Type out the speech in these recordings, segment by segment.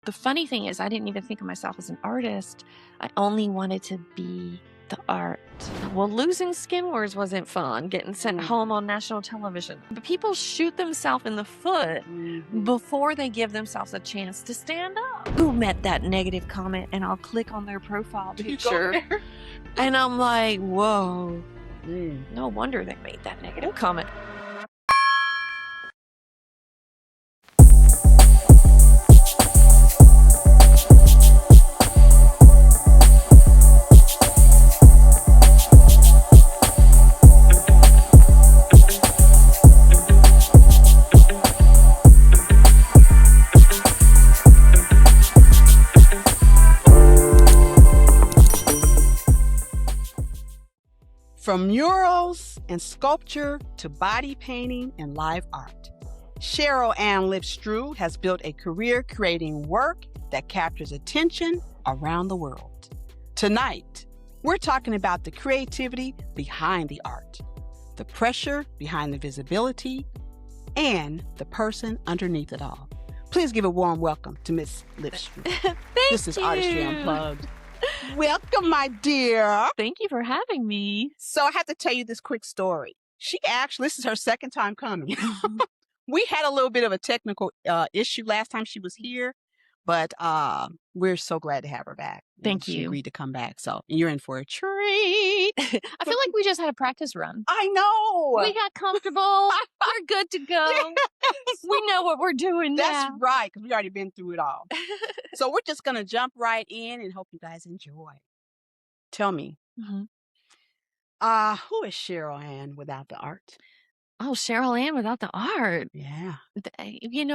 The funny thing is I didn't even think of myself as an artist. I only wanted to be the art. Well, losing Skin Wars wasn't fun, getting sent home on national television. But people shoot themselves in the foot before they give themselves a chance to stand up. Who met that negative comment, and I'll click on their profile picture. And I'm like, whoa, no wonder they made that negative comment. From murals and sculpture to body painting and live art, Cheryl Ann Lipstreu has built a career creating work that captures attention around the world. Tonight, we're talking about the creativity behind the art, the pressure behind the visibility, and the person underneath it all. Please give a warm welcome to Miss Lipstreu. This is Artistry Unplugged. Welcome, my dear. Thank you for having me. So I have to tell you this quick story. This is her second time coming. We had a little bit of a technical issue last time she was here, but we're so glad to have her back. Thank She you. agreed to come back. So you're in for a treat. I feel like we just had a practice run. I know. We got comfortable. We're good to go. We know what we're doing now. That's right, because we already been through it all. So we're just going to jump right in and hope you guys enjoy. Tell me, who is Cheryl Ann without the art? Oh, Cheryl Ann without the art. Yeah.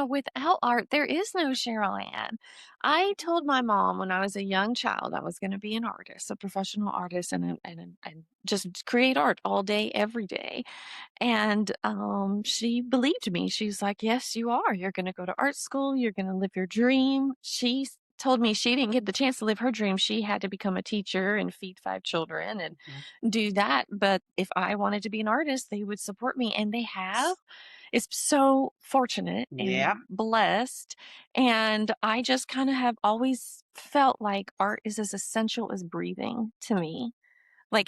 Without art, there is no Cheryl Ann. I told my mom when I was a young child I was going to be an artist, a professional artist, and just create art all day, every day. And she believed me. She's like, yes, you are. You're going to go to art school. You're going to live your dream. She told me she didn't get the chance to live her dream. She had to become a teacher and feed 5 children and do that. But if I wanted to be an artist, they would support me. And they have. It's so fortunate and blessed. And I just kind of have always felt like art is as essential as breathing to me.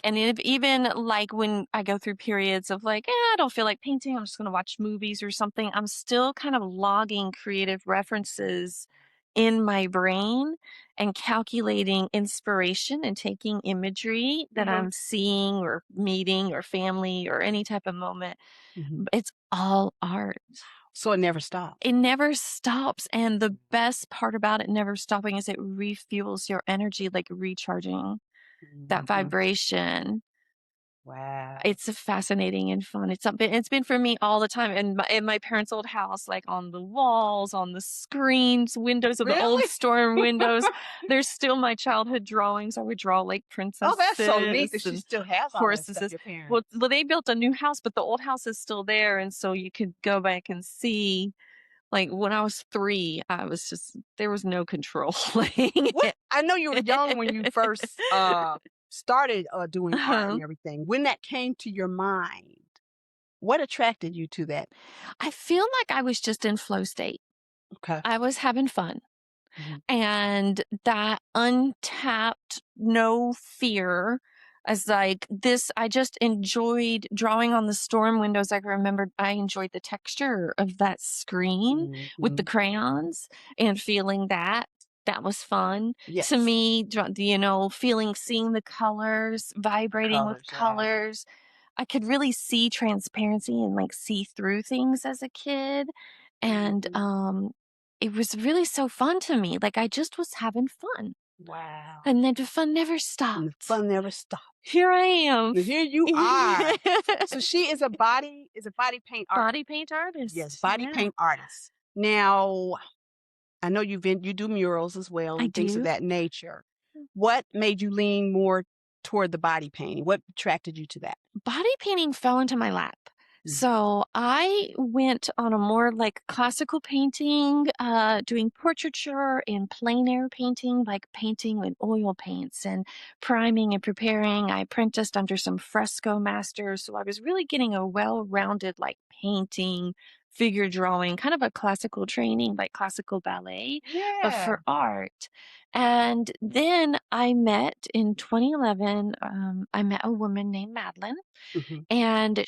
Even when I go through periods of I don't feel like painting, I'm just going to watch movies or something, I'm still kind of logging creative references in my brain and calculating inspiration and taking imagery that I'm seeing or meeting or family or any type of moment. It's all art. So it never stops. It never stops. And the best part about it never stopping is it refuels your energy, like recharging that vibration. Wow. It's fascinating and fun. It's been for me all the time. In my parents' old house, like on the walls, on the screens, windows of the old storm windows, there's still my childhood drawings. I would draw like princesses. Oh, that's so neat that she still has all that stuff, your parents. Well, they built a new house, but the old house is still there. And so you could go back and see. Like when I was 3, there was no controlling. I know you were young when you first started doing art and everything. When that came to your mind, what attracted you to that? I feel like I was just in flow state. Okay. I was having fun. And that untapped, no fear as this, I just enjoyed drawing on the storm windows. I remembered I enjoyed the texture of that screen with the crayons and feeling that. That was fun to me, seeing the colors, vibrating with colors. I could really see transparency and see through things as a kid. And it was really so fun to me. I just was having fun. Wow. And then the fun never stopped. And the fun never stopped. Here I am. Here you are. So she is a body paint artist. Body paint artist. Yes, body paint artist. Now, I know you do murals as well and things of that nature. What made you lean more toward the body painting? What attracted you to that? Body painting fell into my lap. So I went on a more classical painting, doing portraiture and plein air painting, painting with oil paints and priming and preparing. I apprenticed under some fresco masters. So I was really getting a well-rounded painting figure drawing, kind of a classical training, like classical ballet, but Yeah. for art. And then I met in 2011, I met a woman named Madeline, Mhm. and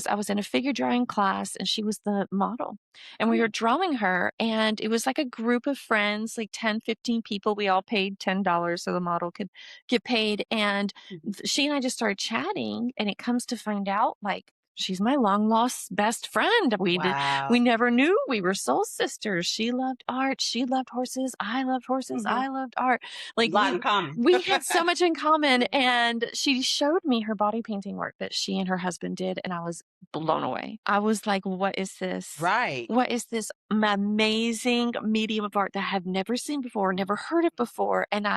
I was in a figure drawing class and she was the model. And we were drawing her, and it was like a group of friends, like 10, 15 people. We all paid $10 so the model could get paid. And Mhm. she and I just started chatting, and it comes to find out, like, she's my long lost best friend. We Wow. never knew we were soul sisters. She loved art. She loved horses. I loved horses. Mhm. I loved art. Like Lot in common. we had so much in common. Mhm. And she showed me her body painting work that she and her husband did. And I was blown away. I was like, what is this? Right. What is this amazing medium of art that I have never seen before, never heard of before? And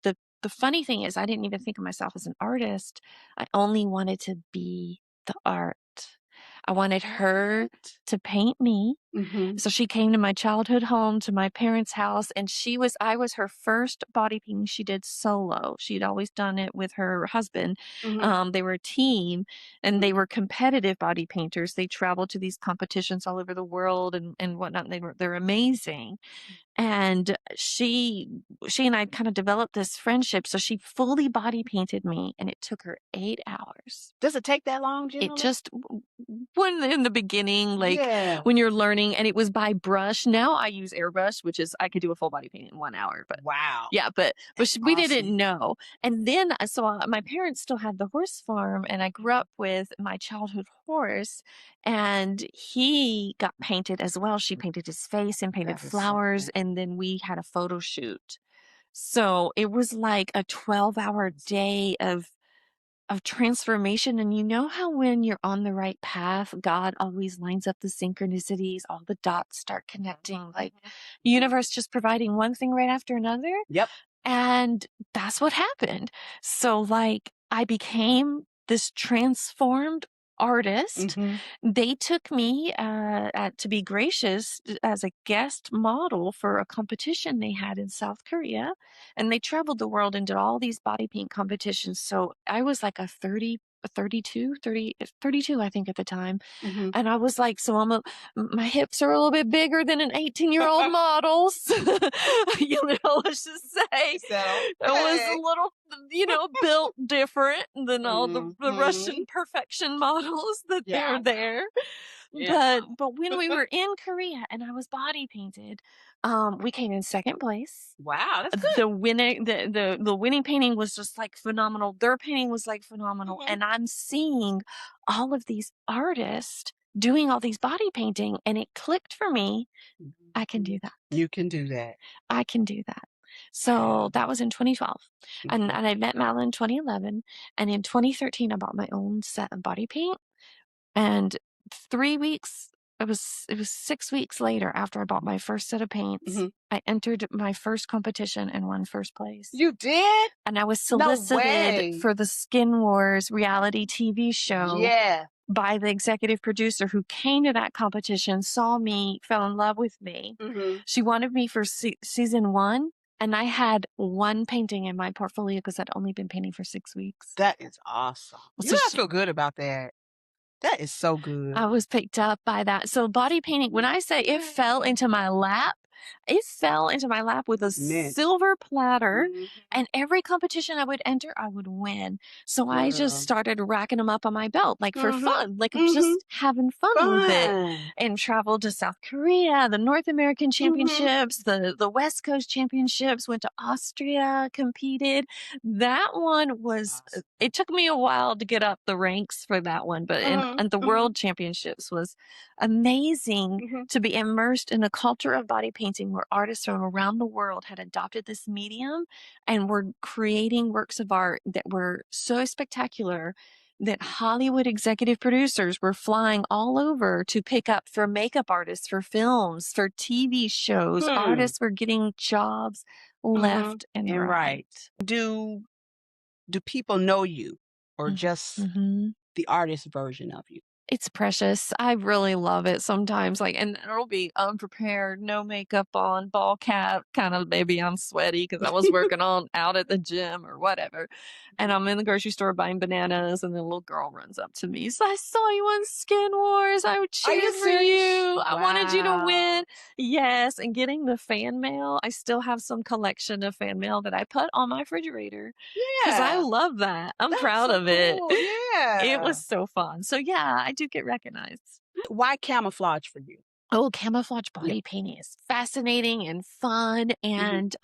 the funny thing is I didn't even think of myself as an artist. I only wanted to be the art. I wanted her What? to paint me. Mhm. So she came to my childhood home, to my parents' house, and I was her first body painting she did solo. She'd always done it with her husband. Mhm. They were a team, and Mhm. they were competitive body painters. They traveled to these competitions all over the world and whatnot. And they're amazing. And she and I kind of developed this friendship. So she fully body painted me, and it took her 8 hours. Does it take that long It generally? just when in the beginning, like Yeah. when you're learning, and it was by brush. Now I use airbrush, which is I could do a full body paint in 1 hour. But Wow. yeah, That's we didn't awesome. know. And then my parents still had the horse farm, and I grew up with my childhood horse, and he got painted as well. She painted his face and painted That is so flowers, nice. and then we had a photo shoot. So it was like a 12-hour day of transformation. And you know how when you're on the right path, God always lines up the synchronicities, all the dots start connecting, like universe just providing one thing right after another. Yep. And that's what happened. So, like, I became this transformed artist. Mhm. They took me to be gracious as a guest model for a competition they had in South Korea. And they traveled the world and did all these body paint competitions. So I was like a 32, 30, 32, I think, at the time. Mhm. And I was like, my hips are a little bit bigger than an 18-year-old model's. Let's just say You said, it was a "Okay." little, built different than all the Russian Mhm. perfection models that Yeah. they're there. Yeah. But when we were in Korea and I was body painted, we came in second place. Wow, that's good. The winning painting was just like phenomenal. Their painting was like phenomenal. Mhm. And I'm seeing all of these artists doing all these body painting, and it clicked for me. I can do Mhm. that. You can do that. I can do that. Wow. So that was in 2012. Mhm. And I met Madeline in 2011. And in 2013, I bought my own set of body paint. And 3 weeks, it was 6 weeks later after I bought my first set of paints, Mhm. I entered my first competition and won first place. You did? And I was No solicited way. for the Skin Wars reality TV show Yeah. by the executive producer who came to that competition, saw me, fell in love with me. Mhm. She wanted me for season one, and I had one painting in my portfolio because I'd only been painting for 6 weeks. That is awesome. You So gotta feel good about that. That is so good. I was picked up by that. So body painting, when I say it fell into my lap, it fell into my lap with a Mint. silver platter, Mhm. and every competition I would enter, I would win. So I just Girl. started racking them up on my belt, like for Mhm. fun, like Mhm. just having fun with it. Fun. And traveled to South Korea, the North American Mhm. Championships, the West Coast Championships, went to Austria, competed. That one was, Awesome. it took me a while to get up the ranks for that one, but Mhm. and the Mhm. World Championships was amazing Mhm. to be immersed in a culture of body painting where artists from around the world had adopted this medium and were creating works of art that were so spectacular that Hollywood executive producers were flying all over to pick up for makeup artists, for films, for TV shows. Hmm. Artists were getting jobs Mhm. left and And right. right. Do people know you or just Mhm. the artist version of you? It's precious. I really love it sometimes, like and it'll be unprepared, no makeup on, ball cap, kinda maybe I'm sweaty because I was working on out at the gym or whatever, and I'm in the grocery store buying bananas, and the little girl runs up to me, "So I saw you on Skin Wars, I Are you cheered for serious? you, I wanted you to win." Wow. Yes, and getting the fan mail, I still have some collection of fan mail that I put on my refrigerator because I Yeah, love that. I'm that's proud so of it. cool. It Yeah. was so fun. So, yeah, I do get recognized. Why camouflage for you? Oh, camouflage Yeah. body painting is fascinating and fun, Mhm, and,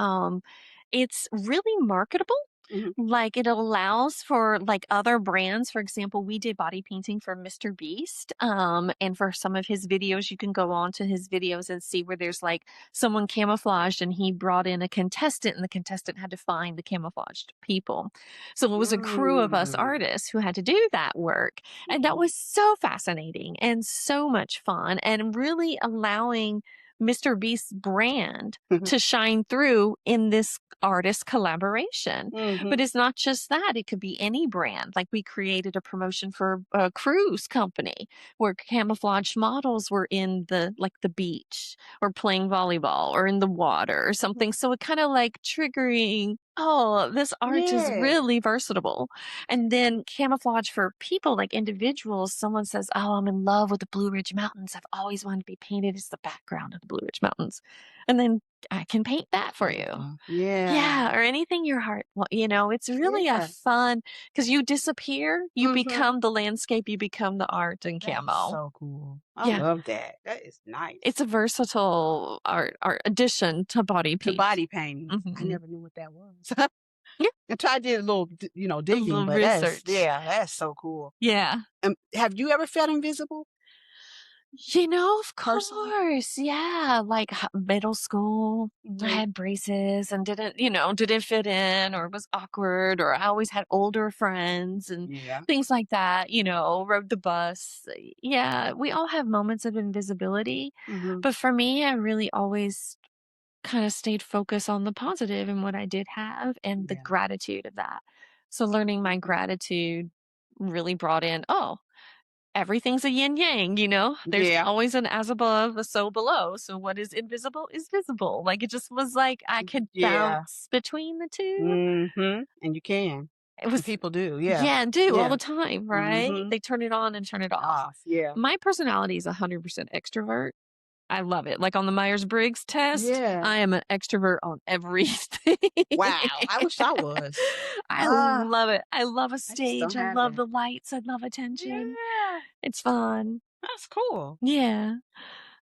it's really marketable. mhm. Like, it allows for, like, other brands. For example, we did body painting for Mr. Beast, and for some of his videos, you can go on to his videos and see where there's, like, someone camouflaged, and he brought in a contestant, and the contestant had to find the camouflaged people. So it was a crew of us Mm. artists who had to do that work, and that Mhm, was so fascinating and so much fun and really allowing Mr. Beast's brand mhm, to shine through in this artist collaboration. mhm. But it's not just that, it could be any brand. Like we created a promotion for a cruise company where camouflage models were in the beach or playing volleyball or in the water or something. So it kind of like triggering, oh, this art is Yeah. really versatile. And then camouflage for people, like individuals, someone says, "Oh, I'm in love with the Blue Ridge Mountains. I've always wanted to be painted as the background of the Blue Ridge Mountains." And then I can paint that for you. Yeah. Yeah, or anything your heart it's really a Yeah. fun because you disappear, you Mhm. become the landscape, you become the art and That is camo. so cool. I Yeah, love that. That is nice. it's a versatile art addition to body To paint. body painting. I Mhm. never knew what that was. Yeah, Until I did a little, a digging, little but research. that's so cool. Yeah. Have you ever felt invisible Of personally? course. Yeah. Like middle school, I Mhm. had braces and didn't fit in or was awkward, or I always had older friends and Yeah. things like that, rode the bus. Yeah. We all have moments of invisibility. Mhm. But for me, I really always kind of stayed focused on the positive and what I did have and the Yeah. gratitude of that. So learning my gratitude really brought in, oh, everything's a yin yang, There's Yeah. always an as above, a so below. So what is invisible is visible. Like it just was like I could Yeah. bounce between the two. Mhm. And you can. It And was, people do. Yeah. yeah, and do all Yeah. the time, right? Mhm. They turn it on and turn it off. Off. Yeah. My personality is 100% extrovert. I love it. Like on the Myers Briggs test, Yeah. I am an extrovert on everything. Wow. I wish I was. I Ah, love it. I love a I just stage. don't I have love that. the lights. I love attention. Yeah. It's fun. That's cool. Yeah.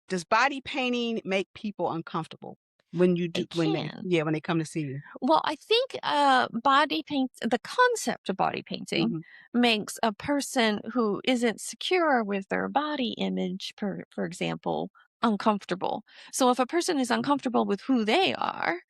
Does body painting make people uncomfortable when you do It can. when they come to see you? Well, I think the concept of body painting Mhm. makes a person who isn't secure with their body image, for example, uncomfortable. So if a person is Mhm. uncomfortable with who they are,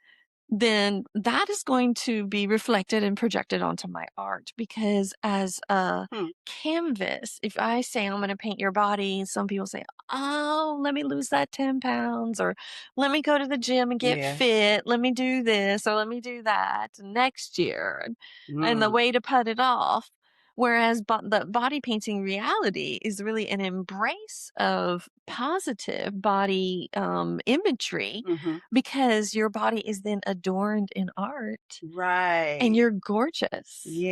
then that is going to be reflected and projected onto my art because as a Hmm. canvas, if I say I'm going to paint your body, some people say, "Oh, let me lose that 10 pounds," or "Let me go to the gym and get Yeah. fit. Let me do this or let me do that next year." And the Mm. way to put it off. Whereas the body painting reality is really an embrace of positive body imagery Mhm. because your body is then adorned in art and Right. you're gorgeous.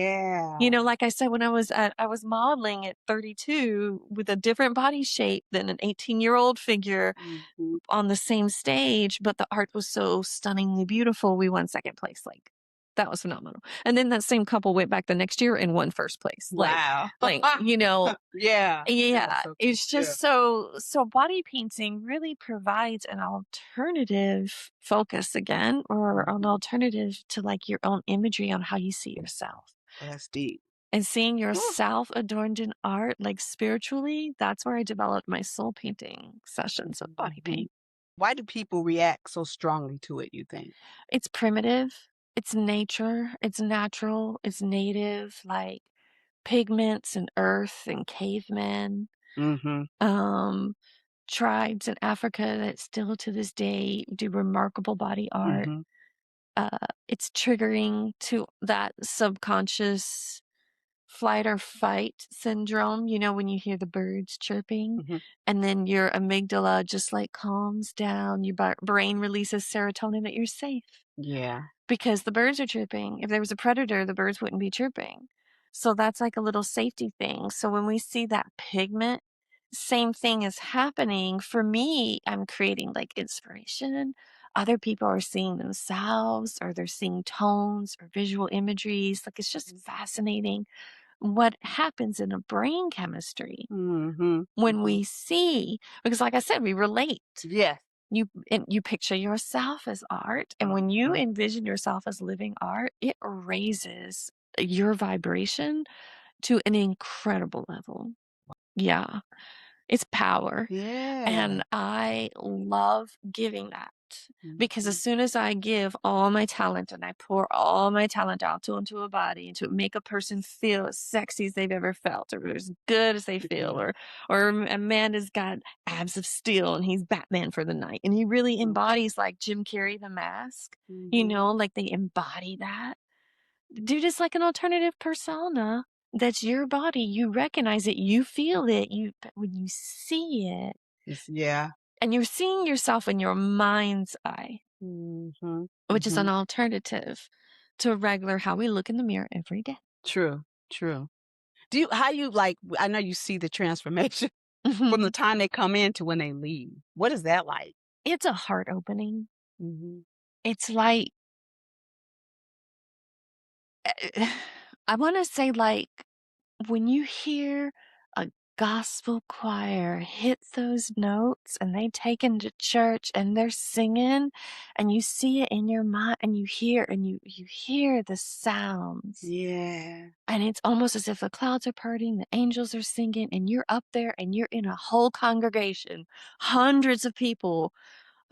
Yeah. Like I said, when I was modeling at 32 with a different body shape than an 18-year-old figure Mhm. on the same stage, but the art was so stunningly beautiful. We won second place. Like that was phenomenal. And then that same couple went back the next year and won first place. Wow. Yeah. That's Yeah, so cool. it's Yeah. just so body painting really provides an alternative focus again, or an Mhm. alternative to like your own imagery on how you see yourself. Oh, that's deep. And seeing Whew. yourself adorned in art, like spiritually, that's where I developed my soul painting sessions of body Mhm. paint. Why do people react so strongly to it, you think? It's primitive, it's nature, it's natural, it's native, like pigments and earth and cavemen. Mhm. Um, Tribes in Africa that still to this day do remarkable body art. Mhm. Uh, it's triggering to that subconscious flight or fight syndrome, when you hear the birds chirping Mhm. and then your amygdala just like calms down, your brain releases serotonin that you're safe Yeah. because the birds are chirping. If there was a predator, the birds wouldn't be chirping. So that's like a little safety thing. So when we see that pigment, same thing is happening. For me, I'm creating like inspiration. Other people are seeing themselves or they're seeing tones or visual imageries. Like it's just fascinating what happens in a brain chemistry Mhm. when Mhm. we see, because like I said, we relate. Yes. You picture yourself as art, and when you Mhm. envision yourself as living art, it raises your vibration to an incredible level. Yeah, it's power, Yeah. and I love giving that because as Mhm. soon as I give all my talent and I pour all my talent out into a body and to make a person feel as sexy as they've ever felt or as good as they feel Yeah. or a man has got abs of steel and he's Batman for the night and he really Mhm. embodies like Jim Carrey the mask, Mhm. like they embody that. Dude is like an alternative persona. That's your body. You recognize it, you feel it, but when you see it, Yeah. and you're seeing yourself in your mind's eye, Mhm. which is an Mhm. alternative to regular how we look in the mirror every day. True. True. How you like, I know you see the transformation from the Mhm. time they come in to when they leave. What is that like? It's a heart opening. Mhm. It's like, I want to say, like, when you hear a gospel choir hit those notes and they take into church and they're singing and you see it in your mind and you hear the sounds. Yeah. And it's almost as if the clouds are parting, the angels are singing, and you're up there and you're in a whole congregation, hundreds of people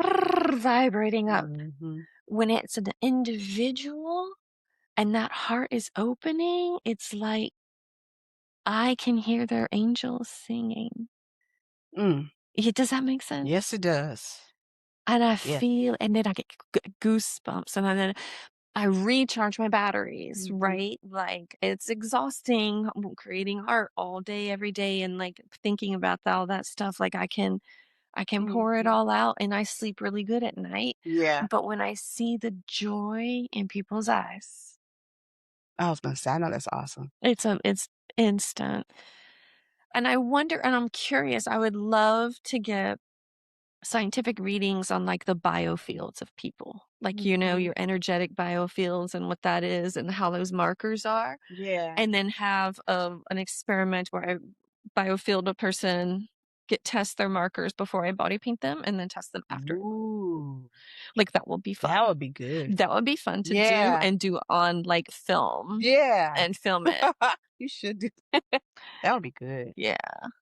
vibrating up. Mhm. When it's an individual and that heart is opening, it's like I can hear their angels singing. Mm. Does that make Yes, sense? it does. And I Yes. feel, and then I get goosebumps, and then I recharge my batteries, Mhm. right? Like it's exhausting creating art all day, every day, and like thinking about all that stuff. Like I can pour it Mhm. all out, and I sleep really good at night. Yeah. But when I see the joy in people's eyes, I was gonna say, I know that's awesome. it's instant. And I wonder, and I'm curious. I would love to get scientific readings on like the biofields of people, like, Mhm. your energetic biofields and what that is and how those markers are. Yeah. And then have an experiment where I biofield a person, test their markers before I body paint them, and then test them after I body paint them. Ooh, Like that will be fun. that would be good. That would be fun to do Yeah. and do on like film Yeah. and film it. You should do that would be good. Yeah.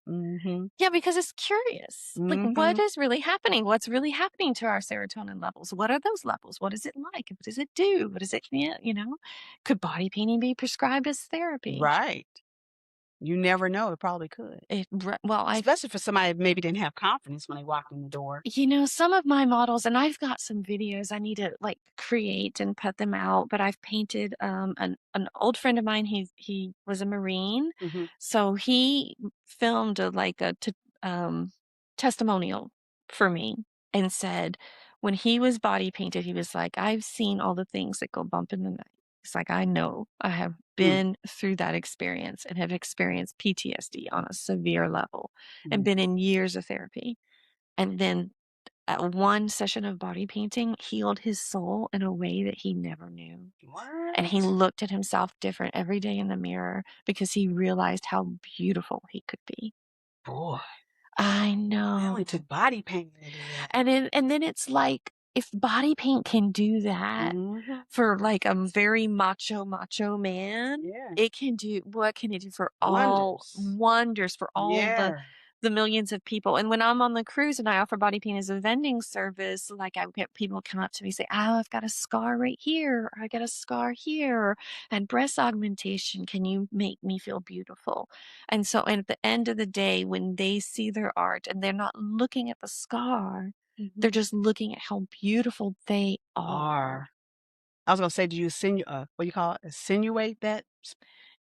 Mhm. Yeah, because it's curious. Like, what Mhm. is really happening? What's really happening to our serotonin levels? What are those levels? What is it like? What does it do? What does it, could body painting be prescribed as therapy? Right. You never know, it probably could. Well, Especially for somebody that maybe didn't have confidence when they walked in the door. some of my models, and I've got some videos I need to like create and put them out, but I've painted an old friend of mine. He was a Marine, Mhm. so he filmed um testimonial for me and said when he was body painted, he was like, I've seen all the things that go bump in the night. It's like I know I have Mm. been through that experience and have experienced PTSD on a severe level and Mm. been in years of therapy. And then one session of body painting healed his soul in a way that he never knew. And he What? looked at himself different every day in the mirror because he realized how beautiful he could be. Boy, I it know. only took body painting to do that. And then it's like if body paint can do that Mhm. for like a very macho man, Yeah. it can do what can it do for all Wonders. wonders for all the Yeah. millions of people. And when I'm on the cruise and I offer body paint as a vending service, like I get people come up to me and say, "Oh, I've got a scar right here, or I got a scar here, and breast augmentation. Can you make me feel beautiful?" And at the end of the day, when they see their art and they're not looking at the scar, they're Mhm. just looking at how beautiful they are. Are. I was gonna say, do you what you call it? Insinuate that?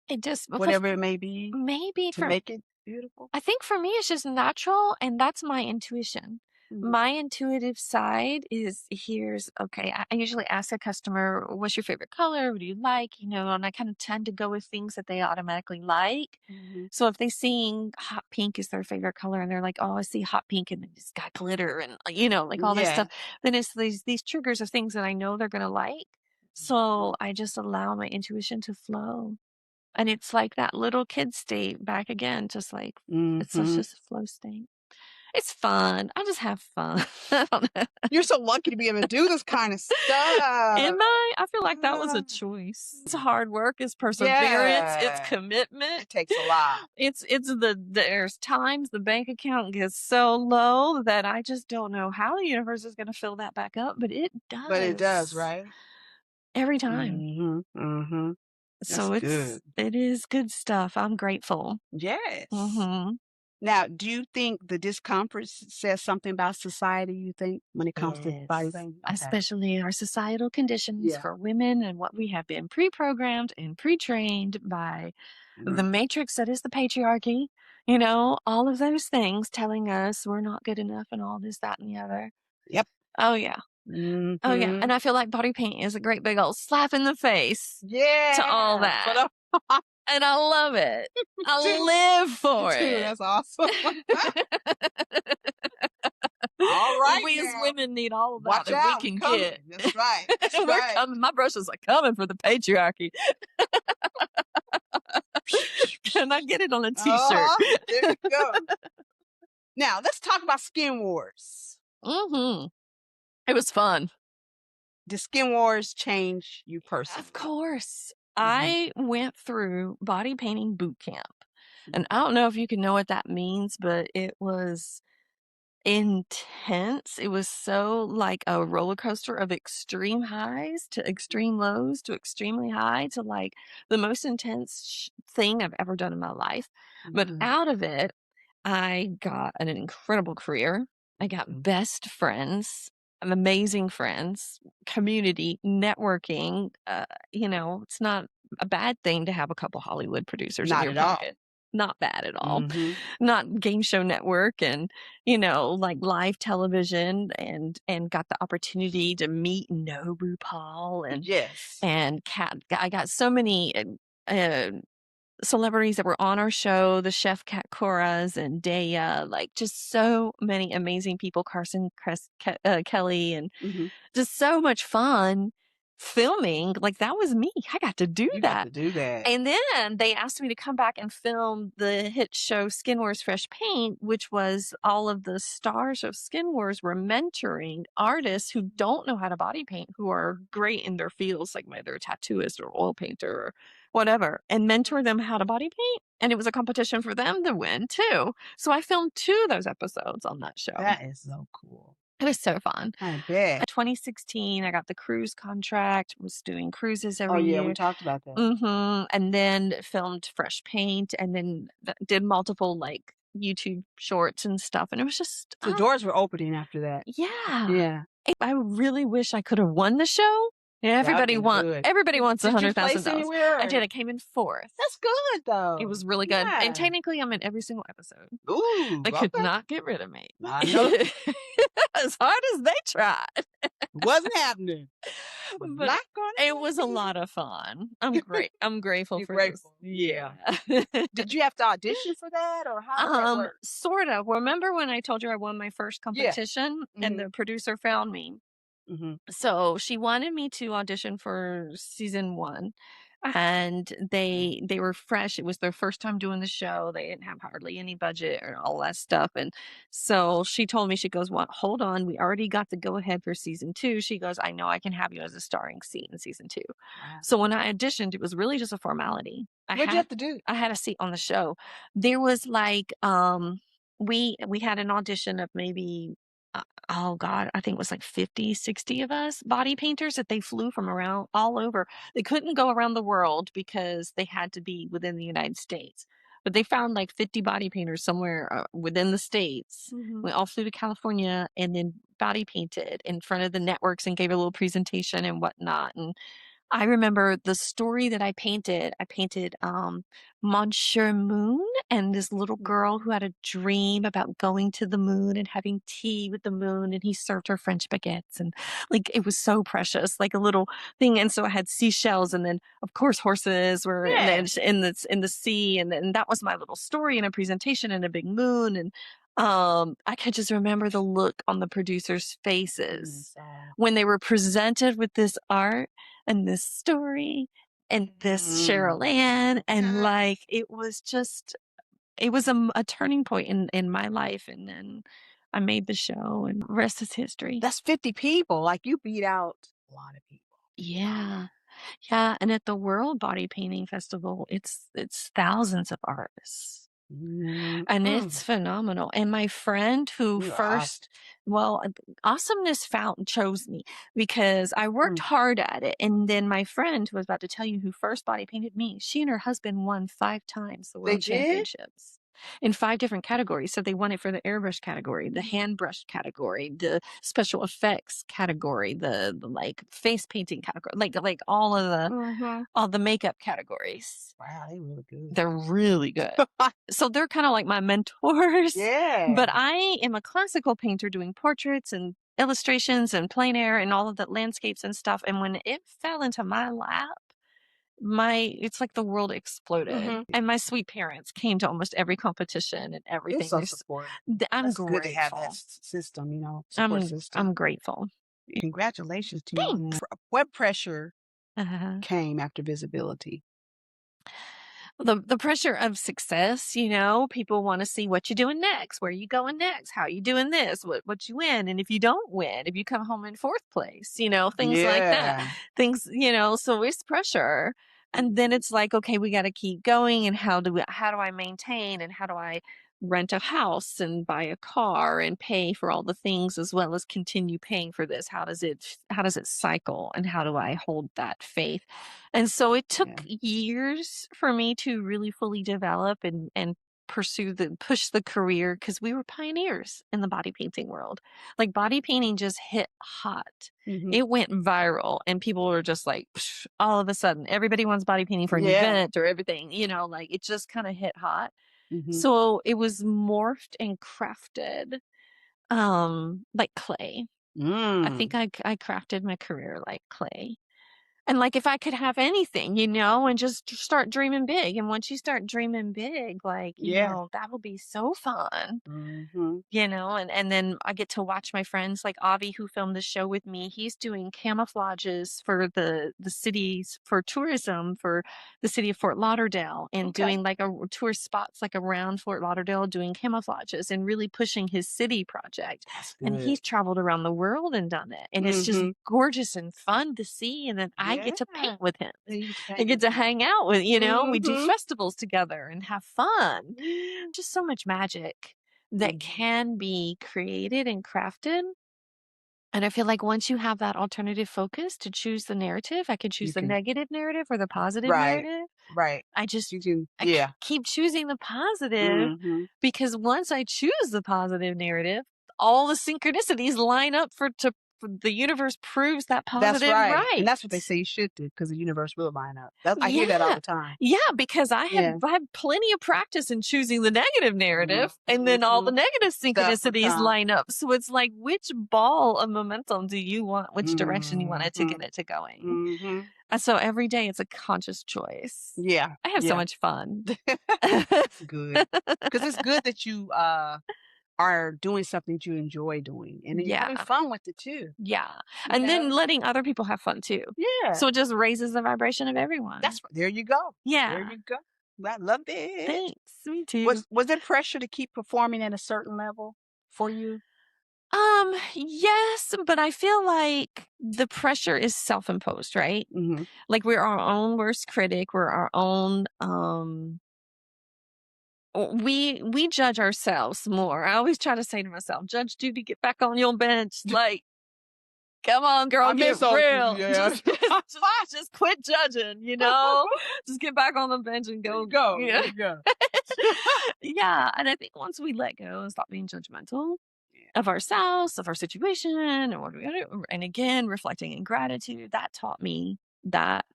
It just because whatever it may be, maybe to for make it beautiful? I think for me, it's just natural, and that's my intuition. Mhm. My intuitive side is here's okay. I usually ask a customer, "What's your favorite color? What do you like?" You know, and I kind of tend to go with things that they automatically like. Mhm. So if they seeing hot pink is their favorite color, and they're like, "Oh, I see hot pink, and it's got glitter, and like all this Yeah. stuff," then it's these triggers of things that I know they're gonna like. So I just allow my intuition to flow. And it's like that little kid state back again, just like it's such Mhm. just a flow state. It's fun. I just have fun. I don't know. You're so lucky to be able to do this kind of stuff. Am I? I feel like that was a Ah. choice. It's hard work, it's perseverance, it's Yeah. commitment. It takes a lot, It's there's times the bank account gets so low that I just don't know how the universe is gonna fill that back up, but it but it does, does right? every time. Mhm. Mhm. That's So good. it is good stuff. I'm grateful. Yes. Mhm. Now, do you think the discomfort says something about society, you think, when it comes to body Yes, pain? Okay. especially our societal conditions Yeah. for women and what we have been pre-programmed and pre-trained by the Mhm. matrix that is the patriarchy, all of those things telling us we're not good enough and all this, that, and the other. Yep. Oh, yeah. Oh, yeah. Mhm. And I feel like body paint is a great big old slap in the face to all Yeah. that. And I love it. I Too. live Me for too. it. That's awesome. All right We as now. women need all of that Watch that we out. I'm can coming. get. That's right. That's We're right. coming. My brushes are coming for the patriarchy. Can I get it on a t-shirt? Uh-huh. There you go. Now, let's talk about skin wars. Mhm. It was fun. Did skin wars change you Of personally? course. Mhm. I went through body painting boot camp. And Mhm. I don't know if you can know what that means, but it was intense. It was so like a roller coaster of extreme highs to extreme lows to extremely high to like the most intense thing I've ever done in my life. But Mhm. out of it, I got an incredible career. I got Mhm. best friends, amazing friends, community, networking. It's not a bad thing to have a couple Hollywood producers in Not your at all. pocket. Not bad at all. Mhm. Not game show network and like live television and got the opportunity to meet and know RuPaul Yes. and Cat. I got so many uh, celebrities that were on our show, the chef Cat Coraz and Daya, like just so many amazing people, Kelly, and Mhm. just so much fun filming. Like that was me. I got to do You got that. to do that. And then they asked me to come back and film the hit show Skin Wars Fresh Paint, which was all of the stars of Skin Wars were mentoring artists who don't know how to body paint, who are great in their fields, like they're a tattooist or oil painter or whatever, and mentor them how to body paint. And it was a competition for them to win too. So I filmed two of those episodes on that show. That is so cool. It was so fun. I bet. 2016, I got the cruise contract, was doing cruises Oh, every yeah, we year. talked about that. And then filmed Fresh Paint and then did multiple like YouTube shorts and stuff. And it was just, So doors were opening after that. yeah. Yeah. I really wish I could have won the show. Yeah, That would've been good. everybody wants Did you place $100,000. anywhere, I did. or? I came in fourth. That's good, It though. was really good. And Yeah. technically I'm in every single episode. Ooh, They could okay. not get rid of me. I know. As hard as they tried. Wasn't happening. Was But not gonna it was a happen. lot of fun. I'm grateful You're for this. grateful. Yeah. Yeah. Did you have to audition for that, or how did that work? Sort of. Remember when I told you I won my first Yeah. competition and Mhm. the producer found me? Mhm. So she wanted me to audition for season 1, and they were fresh. It was their first time doing the show. They didn't have hardly any budget or all that stuff. And so she told me, she goes, "Well, hold on. We already got the go ahead for season 2." She goes, "I know I can have you as a starring seat in season 2." Wow. So when I auditioned, it was really just a formality. What'd you have to do? I had a seat on the show. There was like we had an audition of maybe oh god, I think it was like 50, 60 of us body painters that they flew from around all over. They couldn't go around the world because they had to be within the United States. But they found like 50 body painters somewhere within the states. Mhm. We all flew to California and then body painted in front of the networks and gave a little presentation and whatnot. And I remember the story that I painted, Monsieur Moon and this little girl who had a dream about going to the moon and having tea with the moon, and he served her French baguettes, and, like, it was so precious, like a little thing, and so I had seashells, and then, of course, horses were Yeah. in the sea, and then that was my little story and a presentation and a big moon, and, I could just remember the look on the producers' faces Oh. when they were presented with this art and this story and this Mm. Cheryl Ann, and, Ah, like, it was just it was a turning point in my life, and then I made the show, and rest is history. that's 50 people. Like you beat out a lot of people. Yeah. Yeah, and at the World Body Painting Festival, it's thousands of artists. And Mm-mm. it's phenomenal, and my friend who You are awesome. first well, Awesomeness found chose me because I worked hard at it, and then my friend who I was about to tell you who first body painted me, she and her husband won 5 times the They world did? championships in 5 different categories. So they won it for the airbrush category, the Mm. hand brush category, the special effects category, like, face painting category, like Mhm. all the makeup categories. Wow, they really good. They're really good. So they're kinda like my mentors, Yeah. but I am a classical painter doing portraits and illustrations and plein air and all of the landscapes and stuff, and when it fell into my lap, my it's like the world exploded, Mhm. and my sweet parents came to almost every competition and They're everything. so supportive. I'm That's good to have that grateful. system, support system. I'm grateful. Congratulations to you on Thanks. that. What pressure Uh came after visibility? The pressure of success, you know, people want to see what you're doing next, where you going next, how you doing this, what you win, and if you don't win, if you come home in fourth place, you know, things like that. Yeah. Things, you know, so it's pressure. And then Mhm. it's like, okay, we got to keep going, and how do I maintain, and how do I rent a house and buy a car and pay for all the things as well as continue paying for this? How does it cycle, and how do I hold that faith? And so it took Yeah. years for me to really fully develop and push the career because we were pioneers in the body painting world. Like body painting just hit hot. Mhm. It went viral and people were just like psh, all of a sudden everybody wants body painting for an Yeah. event or everything, you know, like it just kind of hit hot. Mhm. So it was morphed and crafted like clay. I think Mm. I crafted my career like clay. And, like, if I could have anything, you know, and just start dreaming big, and once you start dreaming big, like, you Yeah. know, that'll be so fun. Mhm. You know, and then I get to watch my friends like Avi who filmed the show with me. He's doing camouflages for the cities for tourism for the city of Fort Lauderdale and Okay. doing like a tourist spots like around Fort Lauderdale doing camouflages and really pushing his city project. That's And good. he's traveled around the world and done it. And it's just Mhm. gorgeous and fun to see. And then I Yeah. get to paint with him. They used to I paint get with to him. hang out with, you know, we do Mhm. festivals together and have fun. Mm. Just so much magic that Mhm. can be created and crafted. And I feel like once you have that alternative focus to choose the narrative, I could choose You the can negative narrative or the positive right. narrative. Right. I just You can I yeah. keep choosing the positive Mhm. because once I choose the positive narrative, all the synchronicities line up for the universe proves that That's positive right, and right. that's what they say you should do because the universe will line up. That I hear that all Yeah. the time. Yeah, because Yeah. I had plenty of practice in choosing the negative Mhm, narrative, and then all the mhm. negative Stuff will synchronicities come. line up. So it's like, which ball of momentum do you want? Which direction you want it to get Mhm, it to going? mhm. And so every day it's a conscious choice. Yeah, I have so yeah. much fun. Good, because it's good that you, are doing something that you enjoy doing, and then you're having Yeah. fun with it too, Yeah. you And then know? letting other people have fun too. Yeah. So it just raises the vibration of everyone. There you go. There Yeah. you go. I love it. Thanks. Me too. Was there pressure to keep performing at a certain level for you? Yes, but I feel like the pressure is self-imposed, right? Mhm. Like we're our own worst critic, we're our own we judge ourselves more. I always try to say to myself, Judge Judy, get back on your bench. Like, come on, girl, I get miss old Judy, real. yeah. Just quit judging, you know? Just get back on the bench and There you go. go, Yeah. there you go. Yeah. And I think once we let go and stop being judgmental, Yeah. of ourselves, of our situation, and what we gotta do. And again, reflecting in gratitude, that taught me that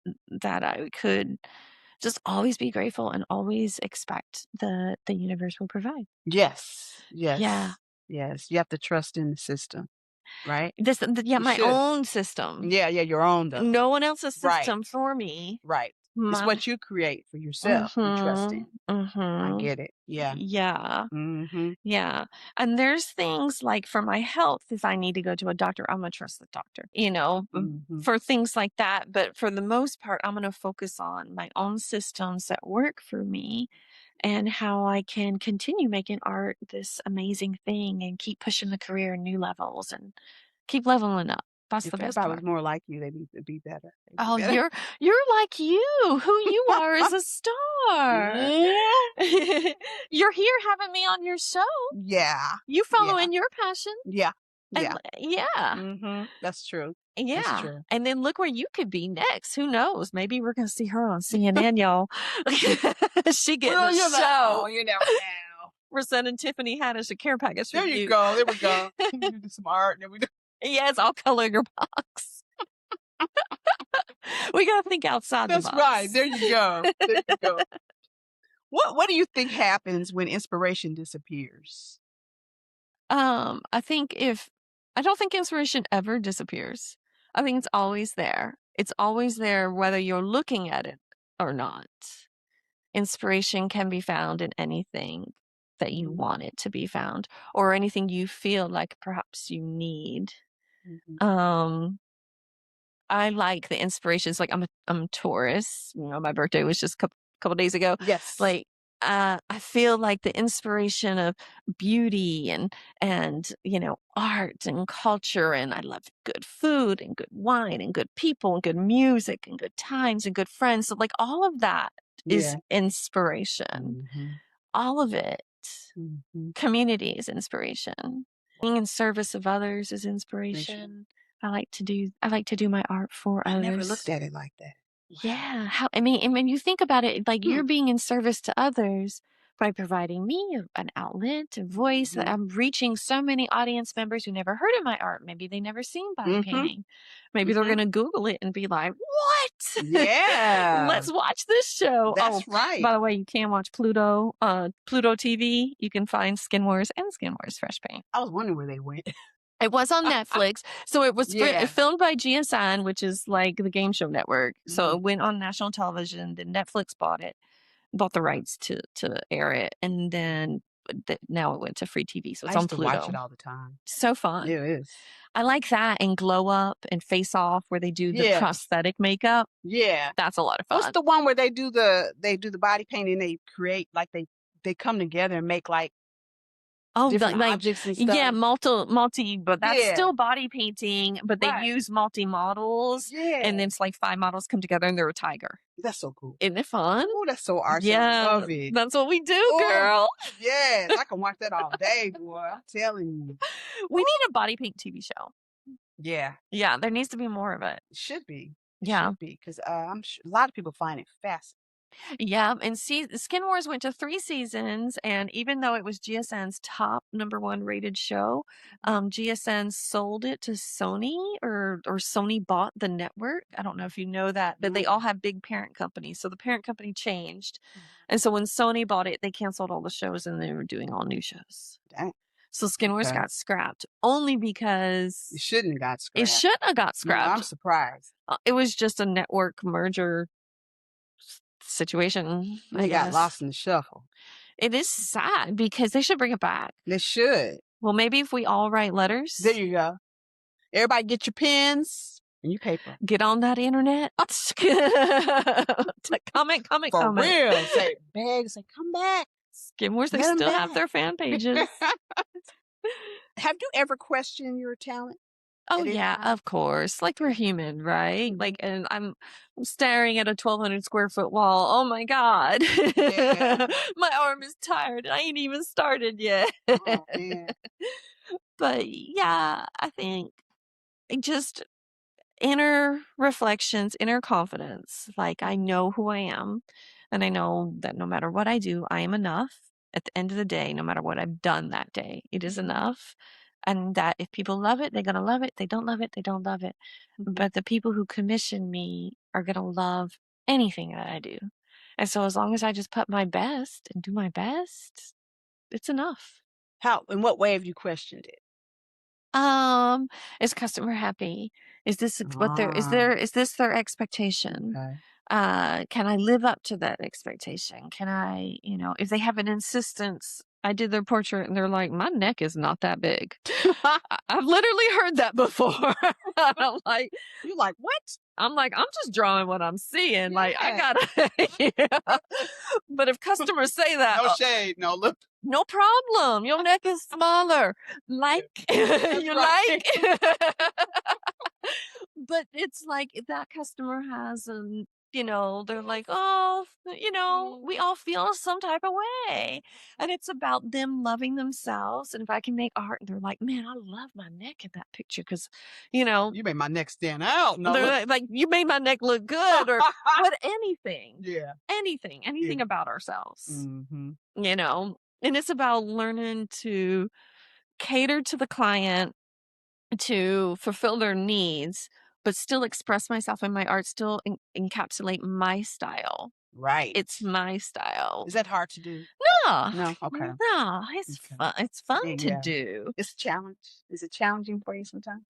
I could just always be grateful and always expect the universe will provide. Yes. Yeah. Yes. Yes. You have to trust in the system, right? Yeah, You my should. own system. Yeah, yeah, your own though. No one else's Right, system for me. right. It's My what you create for yourself, you trust in. Mhm. I Mhm. get it. Yeah. Yeah. Mhm. Yeah. And there's things like for my health, if I need to go to a doctor, I'm gonna trust the doctor, Mhm. for things like that. But for the most part, I'm gonna focus on my own systems that work for me and how I can continue making art this amazing thing and keep pushing the career new levels and keep leveling up. That's the If best everybody was part. more like you, they'd be better. They'd be Oh, better. you're like you. Who you are is a star. Yeah. You're here having me on your show. Yeah. You Yeah. following your passion. Yeah. And Yeah. yeah. Mhm. That's true. That's Yeah. true. And then look where you could be next. Who knows? Maybe we're gonna see her on CNN, y'all. She getting Well, a show. you never know. We're sending Tiffany Haddish a care package There you review. go. There we go. We do some art and then we do. Yeah, it's all color in your box. We gotta think outside the That's right. There box. you go. There you go. What do you think happens when inspiration disappears? I think if I don't think inspiration ever disappears. I think it's always there. It's always there whether you're looking at it or not. Inspiration can be found in anything that you Mhm. want it to be found or anything you feel like perhaps you need. Mhm. Um, I like the inspirations. Like I'm a Taurus. My birthday was just a couple days ago. Yes. Like I feel like the inspiration of beauty and art and culture, and I love good food and good wine and good people and good music and good times and good friends. So like all of that is Yeah. inspiration. Mhm. All of it. Mhm. Community is inspiration. Being in service of others is Inspiration. inspiration. I like to do my art for I never looked others. at it like that. Wow. Yeah, how I mean, and when you think about it, like Hmm. you're being in service to others by providing me an outlet, a voice. That Mhm. I'm reaching so many audience members who never heard of my art. Maybe they never seen body Mhm. painting. Maybe they're Mhm. gonna Google it and be like, "What? Yeah. Let's watch this show." Oh, That's right. by the way, you can watch Pluto TV. You can find Skin Wars and Skin Wars Fresh Paint. I was wondering where they went. It was on Netflix. So it was Yeah. filmed by GSN, which is like the game show network. So Mhm. it went on national television. Then Netflix bought the rights to air it, and then now it went to free TV. So I it's on used to watch Pluto. it all the time. So fun. It is. I like that and Glow Up and Face Off where they do the Yes. prosthetic makeup. Yeah. That's a lot of What's fun. the one where they do the body painting, they create like they come together and make like Oh, different like objects and yeah, stuff? multi, but that's Yeah. still body painting, but they Right. use multi models, and Yeah. then it's like 5 models come together and they're a tiger. That's so cool. Isn't it fun? Oh, that's so artsy. I Yeah, love it. that's what we do, Oh, girl. yes. I can watch that all day, boy. I'm telling you. We need a body paint TV show. Yeah. Yeah, there needs to be more of it. It should be. It Yeah. should be because I'm sure a lot of people find it fascinating. Yeah, and Skin Wars went to 3 seasons, and even though it was GSN's top number 1 rated show, GSN sold it to Sony or Sony bought the network. I don't know if you know that, but they Mm, all have big parent companies. So the parent company changed. mm. And so when Sony bought it, they canceled all the shows and they were doing all new shows. Dang. So Skin Wars Okay. got scrapped only It because shouldn't have got it scrapped. shouldn't have got No, I'm scrapped. surprised. It was just a network merger situation, I They got guess. lost in the shuffle. It is sad because they should bring it back. They should. Well, maybe if we all write There letters, you go. Everybody get your pens and your paper. get on that internet. Comment, comment, For comment. real. Say, Beg, say, come back. Skim Wars, they Let 'em still have back. their fan pages. Have you ever questioned your talent Oh at any yeah, time? of course. Like we're human, right? Mhm. Like, and I'm staring at a 1,200 square foot wall. Oh my God. Yeah. My arm is tired. I ain't even started yet. Oh, man. But yeah, I think it just inner reflections, inner confidence. Like I know who I am, and I know that no matter what I do, I am enough. At the end of the day, no matter what I've done that day, it is Mhm. enough. And that if people love it, they're gonna love it. They don't love it, they don't love it. Mhm. But the people who commission me are going to love anything that I do. And so as long as I just put my best and do my best, it's enough. How in what way have you questioned it? Um, is customer happy? Ah, Is this their expectation? okay. Can I live up to that expectation? Can I, if they have an insistence, I did their portrait and they're like, my neck is not that big. I've literally heard that before. I'm like, You're like, "What?" I'm just drawing what I'm seeing. Like, I Yeah. gotta, yeah. But if customers say that, No shade, no look. no problem. Your neck is smaller. Yeah, Like, that's you right. like? But it's like if that customer has they're like, oh, we all feel some type of way. And it's about them loving themselves. And if I can make art, and they're like, man, I love my neck in that picture because, you know, You made my neck stand out, no they're look. like, you made my neck look good or what Yeah, yeah. anything about ourselves, Mhm. and it's about learning to cater to the client to fulfill their needs, but still express myself in my art, still encapsulate my style. Right. It's my style. Is that hard to do? No, No? Okay, no, it's okay. fun. It's fun to Yeah. do. It's a challenge. Is it challenging for you sometimes?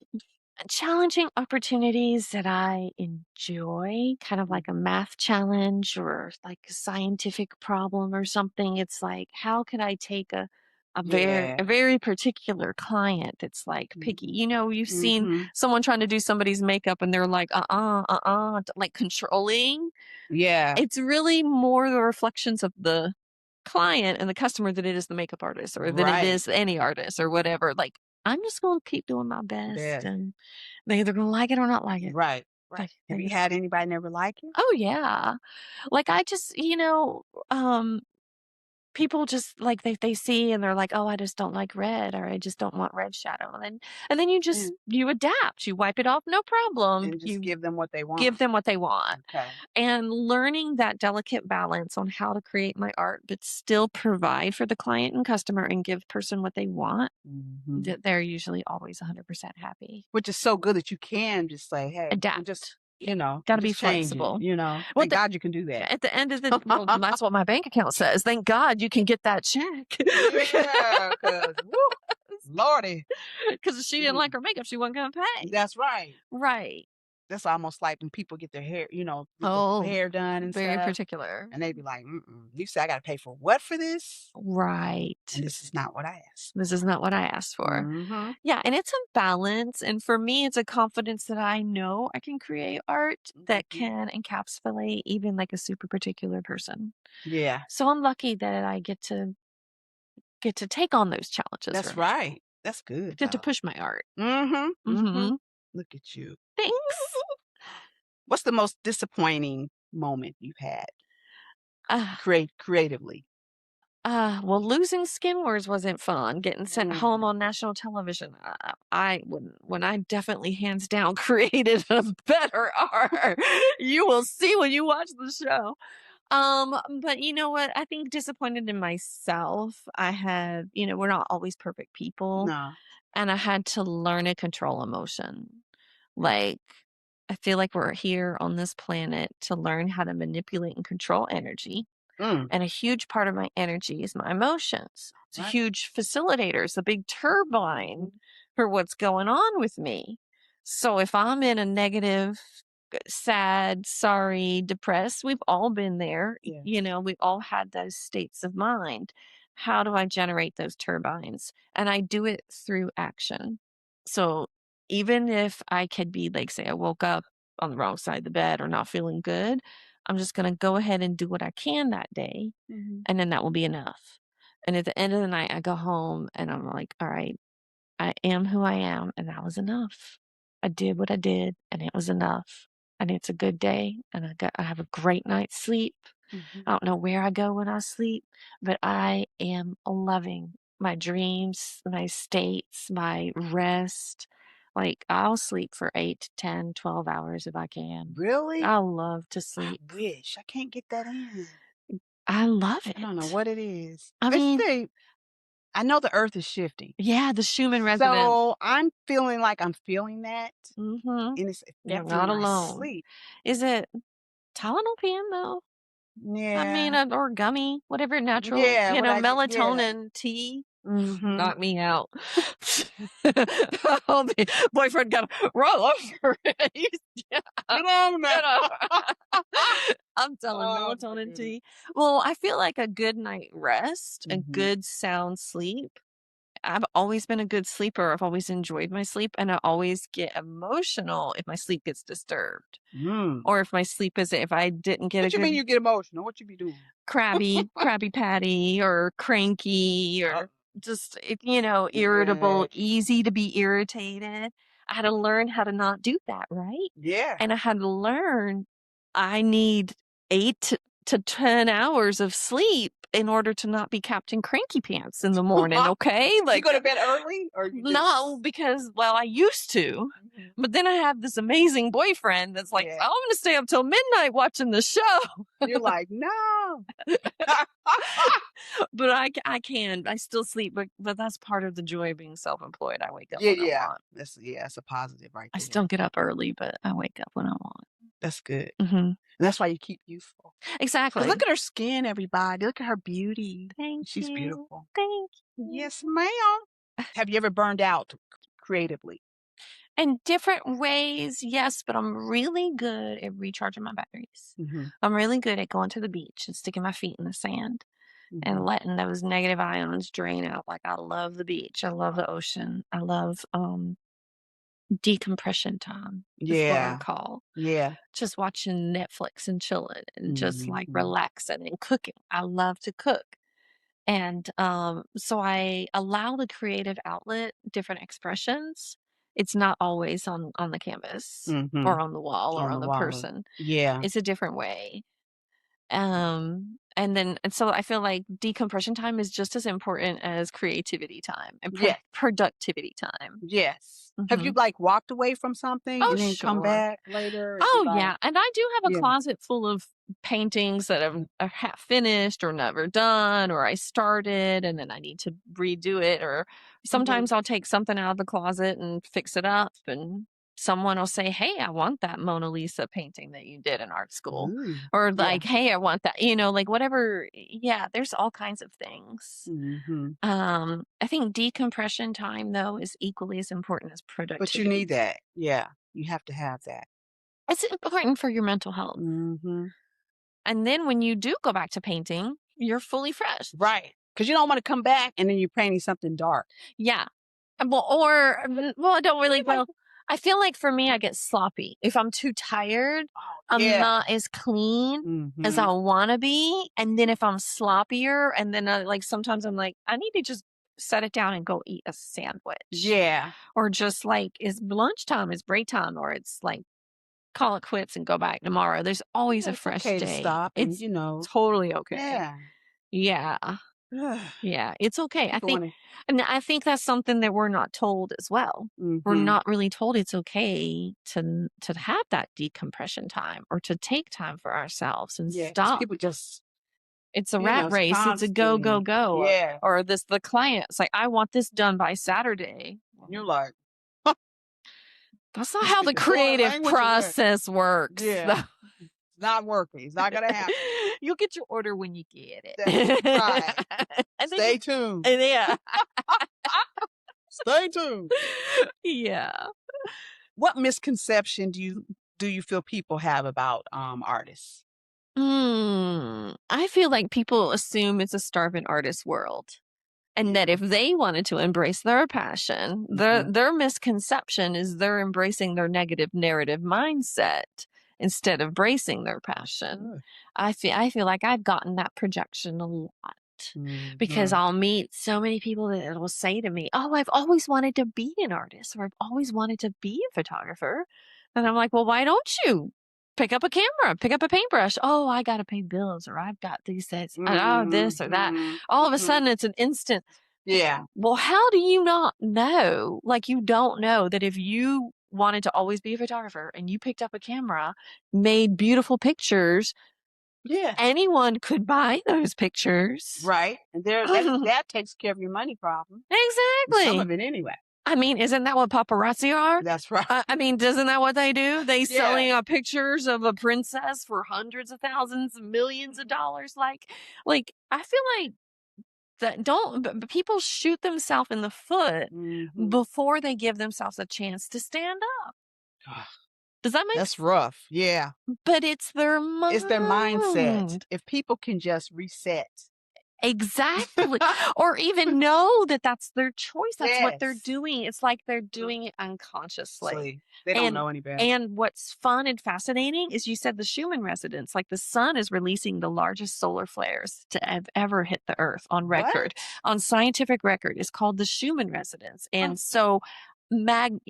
Challenging opportunities that I enjoy, kind of like a Mhm. math challenge or like a scientific problem or something. It's like, how can I take Yeah. a very particular client that's like Mhm. picky? You've seen Mhm. someone trying to do somebody's makeup and they're like, like controlling. Yeah. It's really more the reflections of the client and the customer than it is the makeup artist or than it Right. is any artist or whatever. Like, I'm just going to keep doing my best Yes. and they either gonna like it or not like it. Right. Right. Like, Have they you just had anybody never like it? oh, yeah. Like, I just people just, like, they see and they're like, "Oh, I just don't like red," or, "I just don't want red shadow," and then And you adapt, you wipe it off, no problem. and just You give them what they give want. them what they want. Okay. And learning that delicate balance on how to create my art, but still provide for the client and customer and give person what they want, Mhm. that they're usually always 100% happy. Which is so good that you can just say, "Hey, I'm just" Adapt. I'm Gotta be just changing, flexible. Thank What the God you can do that. At the end of the well, that's what my bank account says. Thank God you can get that check. Yeah, cause woo, lordy. Because if she didn't Mm, like her makeup, she wasn't gonna pay. that's right. Right. That's almost like when people get their hair, get their Oh, hair done and very stuff, particular. and they be like, "Mm-mm, you say I gotta pay for what for this? Right. And this is not what I asked." This is not what I asked for. Mhm. Yeah, and it's a balance, and for me, it's a confidence that I know I can create art that Mhm. can encapsulate even, like, a super particular person. Yeah, So I'm lucky that I get to take on those challenges that's or right. That's good get to though. push my art. Mhm, mhm. Mhm. Look at you. Thanks. What's the most disappointing moment you've had Uh, creatively? well, losing Skin Wars wasn't fun. Getting sent home Mm. on national television, when I definitely hands down created a better art. You will see when you watch the show. But you know what? I think disappointed in myself. I had, we're not always perfect people, No. and I had to learn to control emotion. Like, I feel like we're here on this planet to learn how to manipulate and control energy. Mm. And a huge part of my energy is my emotions. It's a Right. huge facilitator. It's a big turbine Mhm. for what's going on with me. So if I'm in a negative, sad, sorry, depressed, we've all been there. Yes. We've all had those states of mind. How do I generate those turbines? And I do it through action. So even if I could be like, say, I woke up on the wrong side of the bed or not feeling good, I'm just going to go ahead and do what I can that day. Mhm. And then that will be enough. And at the end of the night, I go home and I'm like, all right, I am who I am. And that was enough. I did what I did and it was enough. And it's a good day. And I have a great night's sleep. Mhm. I don't know where I go when I sleep, but I am loving my dreams, my states, my rest. Like, I'll sleep for 8 to 10, 12 hours if I can. Really? I love to I sleep. wish. I can't get that in. I love I don't know it. what it is. I They mean, say I know the earth is shifting. Yeah, the Schumann resonance. So I'm feeling like I'm feeling that, Mhm. and it's You're affecting not my alone. sleep. Is it Tylenol PM though? I mean, Yeah. or gummy, whatever natural, Yeah, what I get, yeah. melatonin tea. Mhm. Knock me out. Oh, the boyfriend got roll over. Yeah, Get on now. get over. I'm telling Oh my melatonin goodness. tea. Well, I feel like a good night rest, a Mhm. good sound sleep. I've always been a good sleeper. I've always enjoyed my sleep, and I always get emotional if my sleep gets disturbed, Mm. or if my sleep is if I didn't get a What you mean good you get emotional? What you be doing? crabby patty, or cranky, Uh, or just, yeah. irritable, easy to be irritated. I had to learn how to not do that, right? Yeah. And I had to learn I need 8 to 10 hours of sleep in order to not be Captain Cranky Pants in the morning, okay? You Like, go to bed early or you no, just because, well, I used to, Mhm. but then I have this amazing boyfriend that's like, Yeah. "I'm gonna stay up till midnight watching the show." You're like, "No." But I still sleep, but that's part of the joy of being self-employed. I wake up Yeah, when I yeah. want. That's a positive right I there. still get up early, but I wake up when I want. That's good. Mhm. And that's why you keep youthful. 'Cause Exactly. look at her skin, everybody. Look at her beauty. Thank She's you. beautiful. Thank you. Yes, ma'am. Have you ever burned out creatively? In different ways, yes, but I'm really good at recharging my batteries. Mhm. I'm really good at going to the beach and sticking my feet in the sand and Mhm. letting those negative ions drain out. Like, I love the beach. I love the ocean. I love decompression time is what I Yeah. call Yeah. just watching Netflix and chilling and just like Mhm. relaxing and cooking. I love to cook. And so I allow the creative outlet, different expressions. It's not always on the canvas or Mhm. on the wall or On on the the wall. person. Yeah. It's a different way. And so I feel like decompression time is just as important as creativity time and Yeah. productivity time. Yes. Have you, Hmm. like, walked away from something Oh, and then come sure. back later and be Oh, like yeah, and I do have a yeah. closet full of paintings that are half finished or never done, or I started and then I need to redo it, or Mhm. sometimes I'll take something out of the closet and fix it up, and someone will say, "Hey, I want that Mona Lisa painting that you did in art school," Ooh. or Yeah. like, "Hey, I want that," like whatever. Yeah, there's all kinds of things. Mhm. I think decompression time though is equally as important as But you productivity. need that. Yeah. You have to have that. It's important for your mental health. Mhm. And then when you do go back to painting, you're fully fresh. Right. Because you don't wanna come back and then you're painting something dark. Yeah. Well, I don't really, You're like, I feel like for me, I get sloppy. If I'm too tired, "Oh, I'm yeah." not as clean as I Mhm. want to be. And then if I'm sloppier, and then like sometimes I'm like, I need to just set it down and go eat a sandwich. Yeah. Or just like, is lunchtime, is break time, or it's like, call it quits and go back tomorrow. There's always Yeah, a it's fresh okay to day. stop and, It's totally okay. yeah. Yeah. Yeah, it's okay. People wanna And I think that's something that we're not told as well. We're mhm. not really told it's okay to have that decompression time or to take time for ourselves and Yeah, because stop. people just, It's a rat it's race. It's a go, go, constantly go. yeah. Or the client's like, I want this done by Saturday. You're Well, like, that's not "You how the speaking foreign creative language or what?" process works. Yeah. It's not working. It's not gonna happen. You'll get your order when you get That's it. right. And then Stay tuned. yeah. Stay tuned. Yeah. What misconception do you feel people have about, artists? I feel like people assume it's a starving artist world. And that Yeah. if they wanted to embrace their passion, Mhm. their misconception is they're embracing their negative narrative mindset instead of bracing their passion. Ugh. I feel like I've gotten that projection a lot because Mhm. I'll meet so many people that will say to me, "Oh, I've always wanted to be an artist, or I've always wanted to be a photographer." And I'm like, "Well, why don't you pick up a camera, pick up a paintbrush? Oh, I got to pay bills, or I've got these sets, and oh, this or that." Mhm. All of a Mhm. sudden, it's an instant. Yeah. Well, how do you not know? Like, you don't know that if you wanted to always be a photographer and you picked up a camera, made beautiful pictures, Yeah. Anyone could buy those pictures. Right. And there that takes care of your money problem. Some Exactly. of it anyway. I mean, isn't that what paparazzi are? That's right. I mean, isn't that what they do? They Yeah. selling pictures of a princess for hundreds of thousands, millions of dollars. I feel like that don't people shoot themselves in the foot Mhm. before they give themselves a chance to stand up. Does that make That's sense? rough. Yeah. But it's their It's their mindset. mind. If people can just reset. Exactly. Or even know that that's their choice. That's what they're Yes. doing. It's like they're doing it unconsciously. They don't And know any better. and what's fun and fascinating is you said the Schumann resonance, like the sun is releasing the largest solar flares to have ever hit the earth on record. What? On scientific record. It's called the Schumann resonance. Oh. And so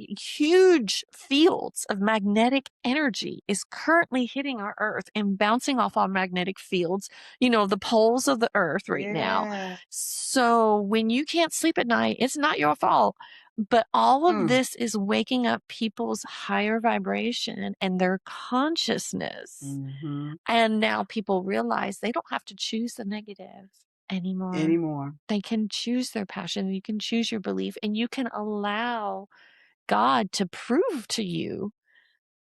huge fields of magnetic energy is currently hitting our earth and bouncing off our magnetic fields, the poles of the earth right now. Yeah. So when you can't sleep at night, it's not your fault. But all of this is waking up people's higher vibration and their consciousness. Mhm. And now people realize they don't have to choose the negative anymore. They can choose their passion. You can choose your belief, and you can allow God to prove to you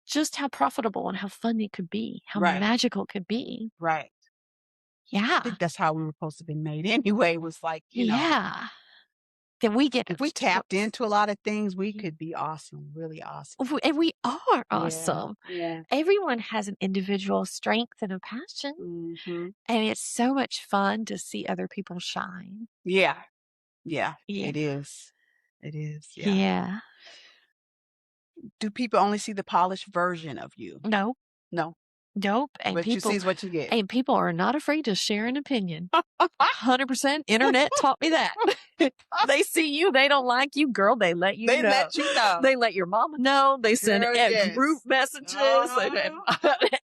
just how profitable and how fun it could be, how Right. magical it could be. Right. I Yeah. think that's how we were supposed to be made anyway. It was like, Yeah. That we get if a we tapped choice. into a lot of things, we could be awesome, really awesome. And we are awesome. Yeah. Everyone has an individual strength and a passion. Mhm. And it's so much fun to see other people shine. Yeah. Yeah. Yeah. It is. It is. Yeah. Yeah. Do people only see the polished version of you? Nope. No. Nope. What you see is what you get. And people are not afraid to share an opinion. 100% internet taught me that. They see you, they don't like you, girl, they let you They know. let you know. They let your mama know. They send Girl, yes. group messages.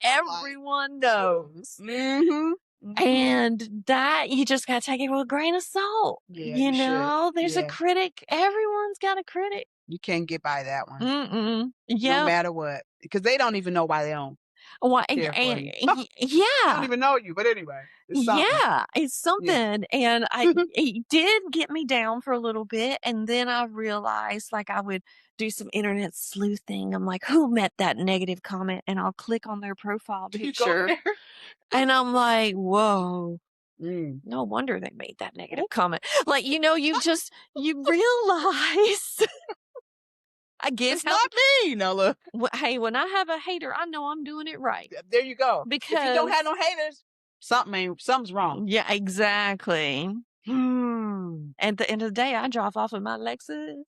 Everyone knows. Mhm. And that you just gotta take it with a grain of salt. Yeah, you should. There's a Yeah. critic. Everyone's got a critic. You can't get by that one. No Yeah. matter what. Because they don't even know why they don't Well, care for you. They yeah. don't even know you, but anyway. It's something. Yeah, it's something. And it did get me down for a little bit. And then I realized I would do some internet sleuthing. I'm like, who met that negative comment? And I'll click on their profile You go picture. there? And I'm like, whoa. No wonder they made that negative comment. You realize I get It's not me, Nella. hey, when I have a hater, I know I'm doing it right. There you go. Because if you don't have no haters, something's wrong. Yeah, exactly. At the end of the day, I drive off in my Lexus.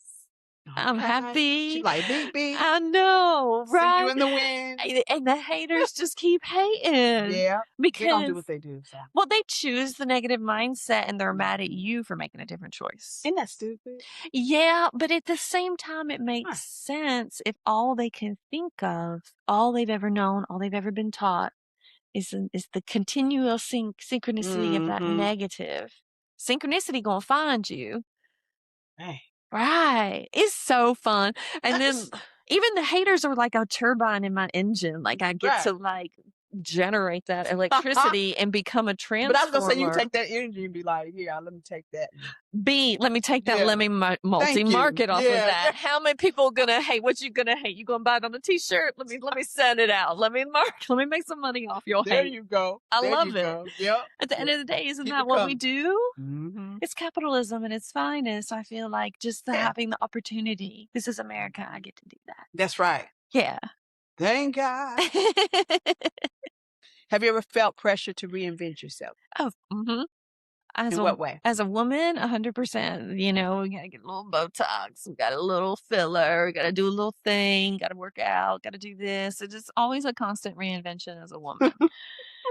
I'm happy. She like beep beep. I know, right? See you in the wind. And the haters just keep hating. Yeah. Because They don't do what they do. So. Well, they choose the negative mindset and they're mad at you for making a different choice. Isn't that stupid? Yeah, but at the same time, it makes sense if all they can think of, all they've ever known, all they've ever been taught is the continual synchronicity of that negative. Synchronicity gonna find you. Hey. Right. It's so fun. And then even the haters are like a turbine in my engine. I get to generate that electricity and become a transformer. But I was gonna say you take that energy and be like, here, let me take that. Let me take that. Let me multi-market off of that. How many people are gonna hate? What you gonna hate? You gonna buy it on a t-shirt? Let me send it out. Let me make some money off your hate. There you go. I love it. Yep. At the end of the day, isn't that what we do? It's capitalism at its finest. I feel like just having the opportunity. This is America. I get to do that. That's right. Yeah. Thank God. Have you ever felt pressure to reinvent yourself? Oh, In what way? As a woman, 100%. We gotta get a little Botox. We got a little filler. We gotta do a little thing. Gotta work out. Gotta do this. It's just always a constant reinvention as a woman.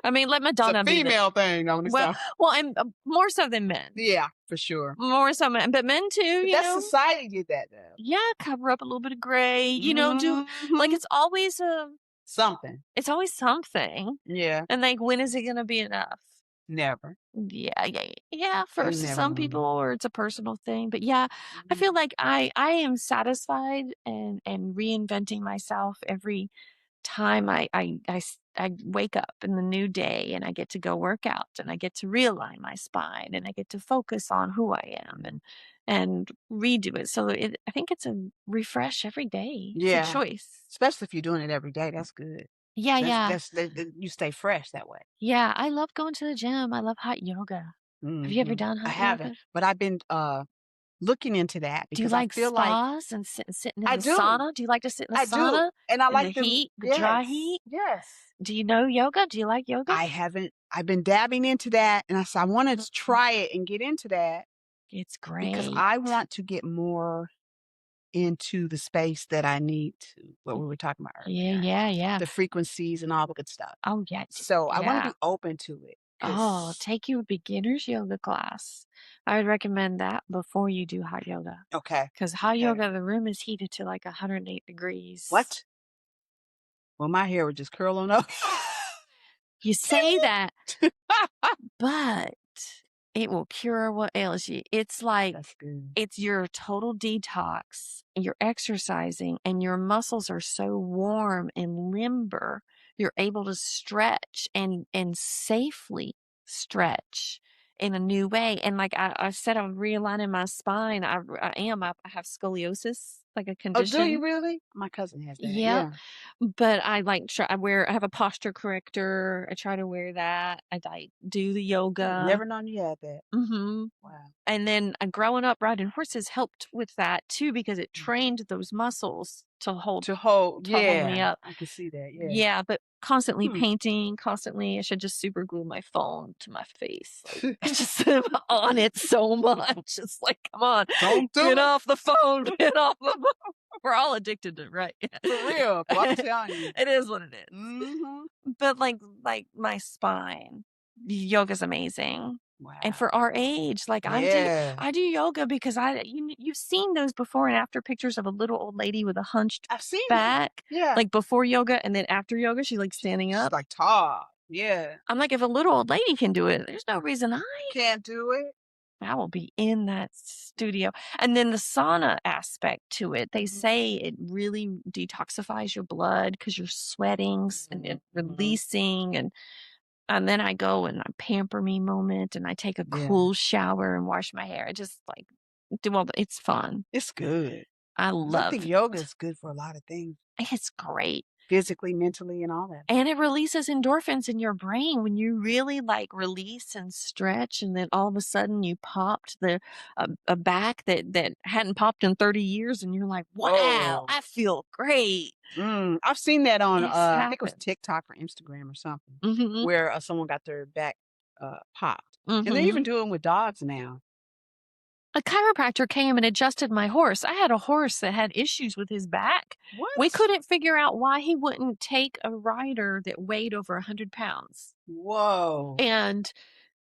I mean, let Madonna be It's a female thing. Well, and more so than men. Yeah, for sure. More so men, but men too. That society did that though. Yeah, cover up a little bit of gray. Do it's always something. It's always something. Yeah. And when is it gonna be enough? Never. Yeah. For some people, or it's a personal thing. But yeah, I feel like I am satisfied and reinventing myself every time I I wake up in the new day and I get to go work out and I get to realign my spine and I get to focus on who I am and redo it. So I think it's a refresh every day. It's a Yeah. choice. Especially if you're doing it every day, that's good. Yeah, yeah. You stay fresh that way. Yeah, I love going to the gym. I love hot yoga. Have you ever Mhm. done I hot haven't, yoga? but I've been, looking into that Do you because I like feel like spas and sitting in I the do, sauna? Do you like to sit in the I do, sauna and I in the like them. heat, the dry Yes, heat? yes. Do you know yoga? Do you like yoga? I haven't I've been dabbing into that, and I said, "I wanna Mhm. try it and get into that," It's because great. I want to get more into the space that I need to what we were talking about Yeah, earlier, yeah, yeah. the frequencies and all the good stuff. Oh, yeah, So, I wanna yeah. be open to it Oh, 'cause take you a beginner's yoga class. I would recommend that before you do hot yoga. okay, Because hot okay. yoga, the room is heated to like 108 degrees. What? Well, my hair would just curl on up. You say that, but it will cure what ails you. It's like That's good. it's your total detox. You're exercising and your muscles are so warm and limber. You're able to stretch and safely stretch in a new way. And like I said, I'm realigning my spine. I am. I have scoliosis, like a Oh, do you condition. really? My cousin has that, Yeah, yeah. but I like I have a posture corrector. I try to wear that. I do the yoga. Never known you had that. Mhm. Wow. And then, growing up riding horses helped with that too because it Mm. trained those muscles to hold me Yeah, up. I can see that, yeah. Yeah, but constantly Hmm. painting, constantly I should just super glue my phone to my face, like, I just am on it so much. It's like, "Come on, Don't do get it. off the phone, get off the phone." We're all addicted to right. For real, well, I'm telling you. It is what it is. Mhm. But, like, my spine, yoga's amazing. And Wow. for our age, like, Yeah. I do yoga because you've seen those before and after pictures of a little old lady with a hunched I've seen them. back, Yeah. like, before yoga and then after yoga, she's, like, standing She's up. like tall. Yeah. I'm like, "If a little old lady can do it, there's no reason Can't do it. I will be in that studio." And then the sauna aspect to it, they Mhm. say it really detoxifies your blood because 'cause you're sweating and Mhm. releasing, and then I go and I pamper me moment, and I take a Yeah. cool shower and wash my hair. I just, like, do all the it's fun. It's good. I 'Cause I think love yoga is good for a lot of things, it's great. physically, mentally, and all that. And it releases endorphins in your brain when you really, like, release and stretch, and then all of a sudden you popped a back that hadn't popped in 30 years, and you're like, "Wow, Oh. I feel great." I've seen that on, It's I think it was happened. TikTok or Instagram or something, Mhm. where, someone got their back, popped, and they Mhm. even do 'em with dogs now. A chiropractor came and adjusted my horse. I had a horse that had issues with his back. We What? couldn't figure out why he wouldn't take a rider that weighed over 100 pounds. Whoa. And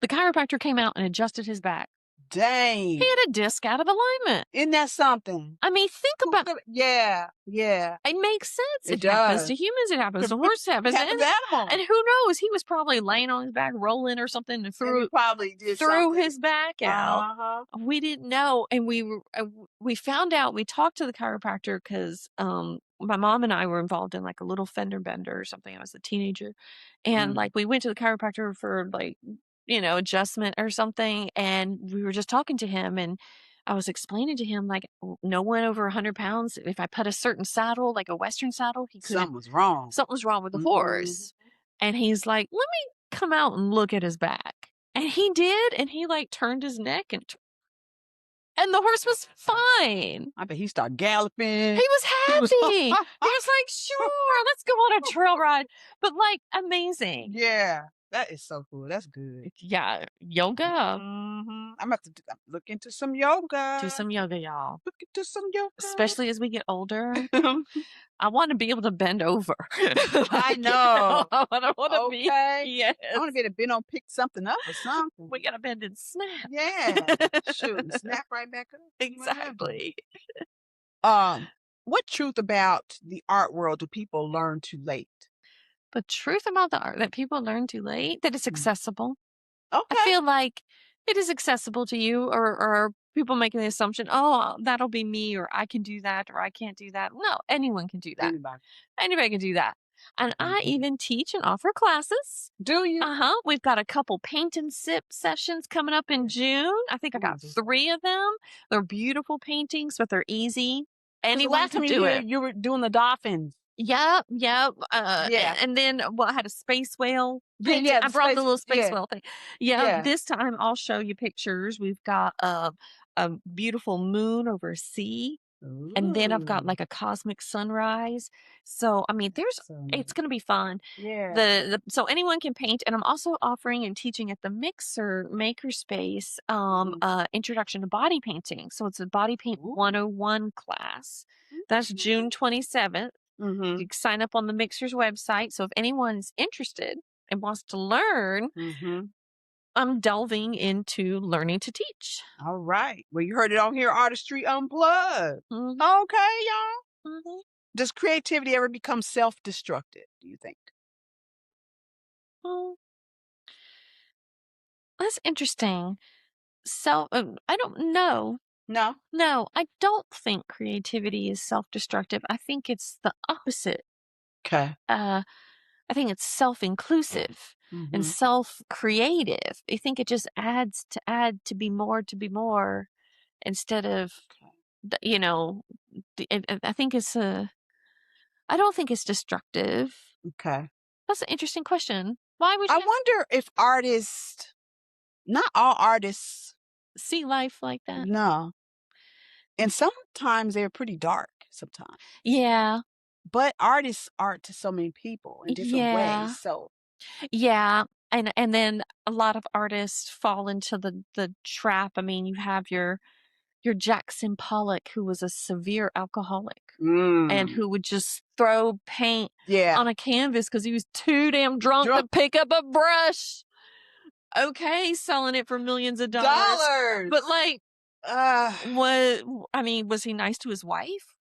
the chiropractor came out and adjusted his back. He Dang. had a disc out of alignment. Isn't that something? I mean, think Who about could yeah, yeah, it makes sense. it It happens does. to humans, it happens to horses, it It happens to happens to and animals, who knows? He was probably laying on his back, rolling or something, and and you probably did threw something. his back out. Uh-huh. We didn't know, and we found out. We talked to the chiropractor because my mom and I were involved in like a little fender bender or something. I was a teenager, and Mm. like we went to the chiropractor for like adjustment or something, and we were just talking to him, and I was explaining to him like no one over 100 pounds. If I put a certain saddle, like a Western saddle, he couldn't. Something was wrong. Something was wrong with the Mhm. horse, and he's like, "Let me come out and look at his back." And he did, and he, like, turned his neck and the horse was fine. I bet he started galloping. He was He was happy. He was like, "Sure, let's go on a trail ride." But, like, amazing. Yeah, that is so cool, that's good. Yeah, yoga. I'm about to look into some Do yoga. some yoga, y'all. Look into some yoga. Especially as we get older. I wanna be able to bend over. I Like, know. I wanna be Okay. yes. I wanna be able to bend on pick something up or something. We gotta bend and snap. Yeah. Shoot, and snap right back up. Whatever. Exactly. Um, what truth about the art world do people learn too late? The truth about the art that people learn too late, that it's Mm. accessible. I Okay. feel like it is accessible to you or people making the assumption, "Oh, that'll be me," or "I can do that," or "I can't do that." No, anyone can do that. Anybody. Anybody can do that. And I even teach and offer classes. Do you? We've got a couple paint and sip sessions coming up in June. I think I got 3 of them. They're beautiful paintings, but they're easy. Because the Anyone last can time you do here, it. you were doing the dolphins. Yep, yep. Yeah. And then I had a space whale Yeah, painting. yeah, I the brought the space. little space Yeah, whale thing. Yeah, yeah. this time I'll show you pictures. We've got a beautiful moon over a sea. And then I've got Ooh. like a cosmic sunrise. So, I mean, So it's going to be fun. yeah. So anyone can paint, and I'm also offering and teaching at the Mixer Makerspace introduction to body painting. So it's a body paint Ooh. 101 class. That's June 27th. Mm-hmm. You can sign up on the Mixer's website. So if anyone's interested and wants to learn, Mm-hmm. I'm delving into learning to teach. All right. Well, you heard it on here, Artistry Unplugged. Mhm, Okay, y'all. mhm. Does creativity ever become self-destructive, do you think? Well, that's interesting. So I don't know. No? No, I don't think creativity is self-destructive. I think it's the opposite. Okay. Uh, I think it's self-inclusive and Mm-hmm. self-creative. I think it just adds to add to be more instead of you know. I think it's a. I don't think it's destructive. Okay. That's an interesting question. Why would I you wonder if artists, not all artists, see life like that? no. And sometimes they're pretty dark sometimes. Yeah, But artists art to so many people in different ways. yeah. So, Yeah, and then a lot of artists fall into the trap. I mean, you have your Jackson Pollock, who was a severe alcoholic and mm, who would just throw paint yeah. on a canvas because he was too damn drunk Drunk to pick up a brush. Okay, selling it for millions of dollars. dollars. But like, Uh, what? I mean, was he nice to his wife?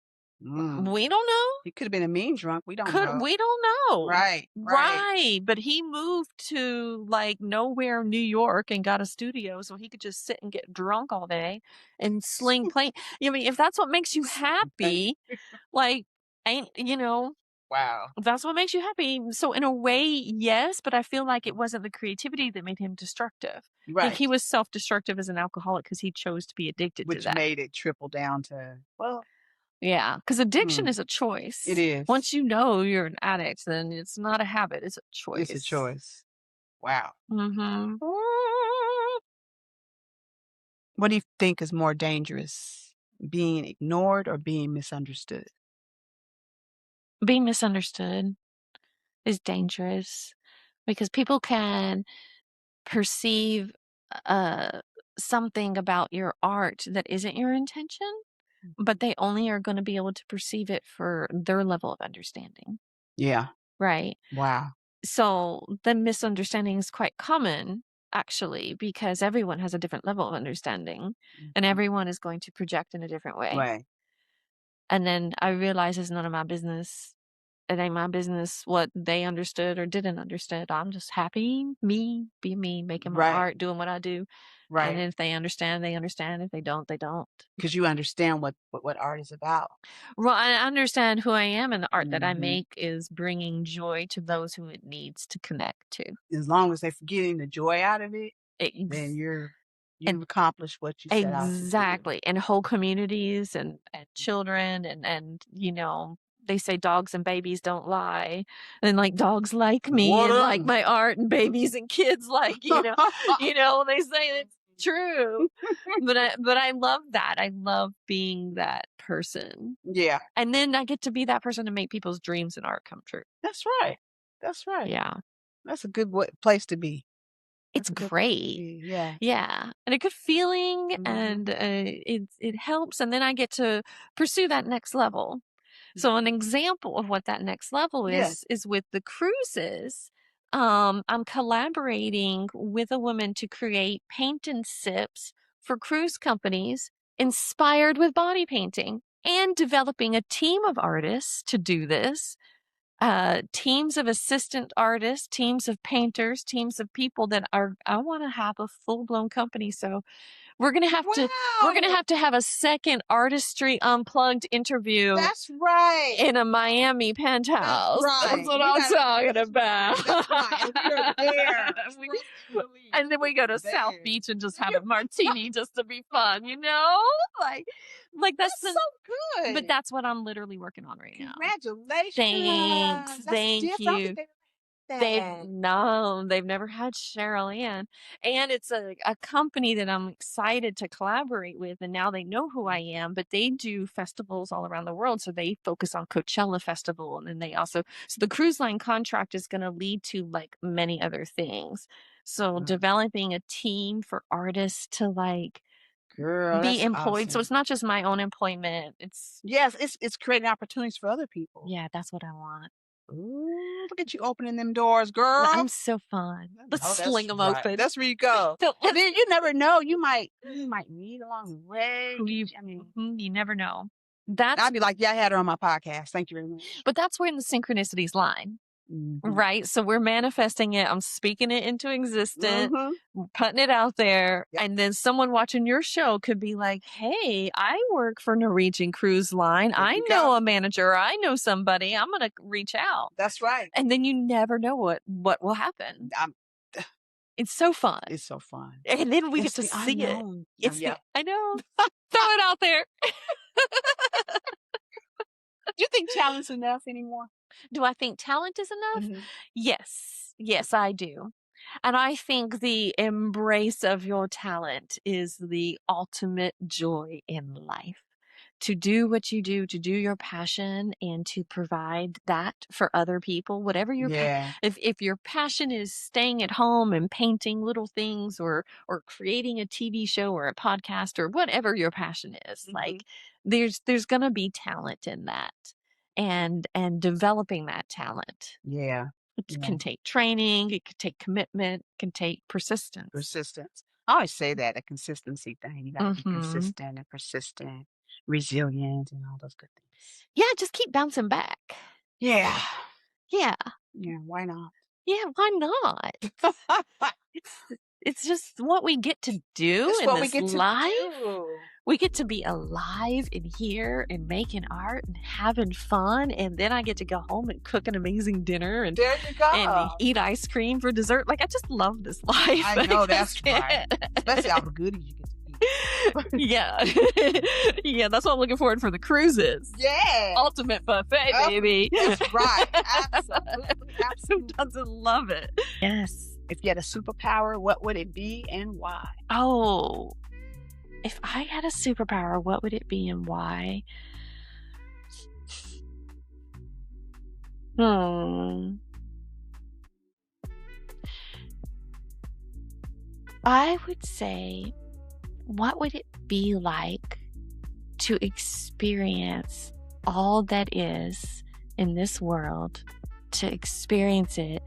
mm. We don't know. He could have been a mean drunk. We don't know. We don't know. Right, right. Right, but he moved to, like, nowhere, New York, and got a studio so he could just sit and get drunk all day and sling paint. I mean, if that's what makes you Thank happy, like, ain't wow. if that's what makes you happy. So in a way, yes, but I feel like it wasn't the creativity that made him destructive. I think Right. he was self-destructive as an alcoholic because he chose to be addicted to Which that. made it triple down to, well, Yeah, because addiction is a it choice. is. Once you know you're an addict, then it's not a habit, it's a It's a choice. choice. Wow. Mhm. What do you think is more dangerous? Being ignored or being misunderstood? Being misunderstood is dangerous because people can perceive uh, something about your art that isn't your intention, but they only are going to be able to perceive it for their level of understanding, Yeah. right? Wow. So the misunderstanding is quite common, actually, because everyone has a different level of understanding and Mhm. everyone is going to project in a different way. Right. And then I realize it's none of my business. It ain't my business what they understood or didn't understand. I'm just happy, me, being me, making my Right. art, doing what I do. And Right. if they understand, they understand. If they don't, they don't. Because you understand what art is about. Well, I understand who I am, and the art that I Mhm. make is bringing joy to those who it needs to connect to. As long as they're getting the joy out of it, then Ex- and you've accomplished what you set out to do. exactly. And whole communities and children and they say dogs and babies don't lie. And like dogs like me What and up? like my art and babies and kids like, they say it's true. But I love that. I love being that person. Yeah, And then I get to be that person to make people's dreams and art come true. that's right. That's right. Yeah. That's a good place to be. It's That's a good place to great. be. Yeah. Yeah, and a good feeling, Mhm. and it helps, and then I get to pursue that next level. So an Mhm. example of what that next level Yeah. is with the cruises. I'm collaborating with a woman to create paint and sips for cruise companies inspired with body painting and developing a team of artists to do this teams of assistant artists, teams of painters, teams of people that are, I want to have a full blown company. So we're gonna have to Wow. have a second Artistry Unplugged interview That's right. in a Miami penthouse. right. That's what We I'm gotta- talking that's about. That's right. And we are there. And then we go to There. South Beach and just have a martini just to be fun, you know? Like That's so good. but that's what I'm literally working on right now. Congratulations. Thanks. That's Thank different. I don't you. think they had that. They've never had Cheryl Ann. And it's a company that I'm excited to collaborate with. And now they know who I am, but they do festivals all around the world. So they focus on Coachella Festival. And then so the cruise line contract is going to lead to like many other things. So developing a team for artists to like Girl, be that's employed. So awesome. it's not just my own employment. Yes, it's creating opportunities for other people. Yeah, that's what I want. Ooh, look at you opening them doors, girl. I'm so fun. Let's Oh, sling them right. open. That's where you go. So And then you never know. You might meet along the way. you never know. That's I'd be like, yeah, I had her on my podcast. Thank you very much. but that's where the synchronicities lie. Right? So we're manifesting it. I'm speaking it into existence, putting it out there. Yep. And then someone watching your show could be like, hey, I work for Norwegian Cruise Line. I know a manager. I know somebody. I'm going to reach out. That's right. And then you never know what will happen. It's so fun. It's so fun. And then we get to see it. I know. Throw it out there. Do you think talent's enough anymore? Do I think talent is enough? Yes. Yes, I do. And I think the embrace of your talent is the ultimate joy in life. To do what you do, to do your passion, and to provide that for other people, whatever your if your passion is staying at home and painting little things, or creating a TV show or a podcast or whatever your passion is, like there's gonna be talent in that, and developing that talent. Yeah. It can take training, it could take commitment, it can take persistence. I always say that, a consistency thing. You gotta be consistent and persistent, resilient, and all those good things. Yeah, just keep bouncing back. Yeah. Yeah. Yeah, why not? Yeah, why not? It's just what we get to do in this life. We get to be alive and here and making art and having fun. And then I get to go home and cook an amazing dinner and, there you go. And eat ice cream for dessert. Like, I just love this life. I know, that's right. Especially all the goodies you get to eat. Yeah. Yeah, that's what I'm looking forward for the cruises. Yeah. Ultimate buffet, baby. That's right. Absolutely. Who doesn't love it? Yes. If you had a superpower, what would it be and why? Oh, if I had a superpower, what would it be and why? I would say, what would it be like to experience all that is in this world, to experience it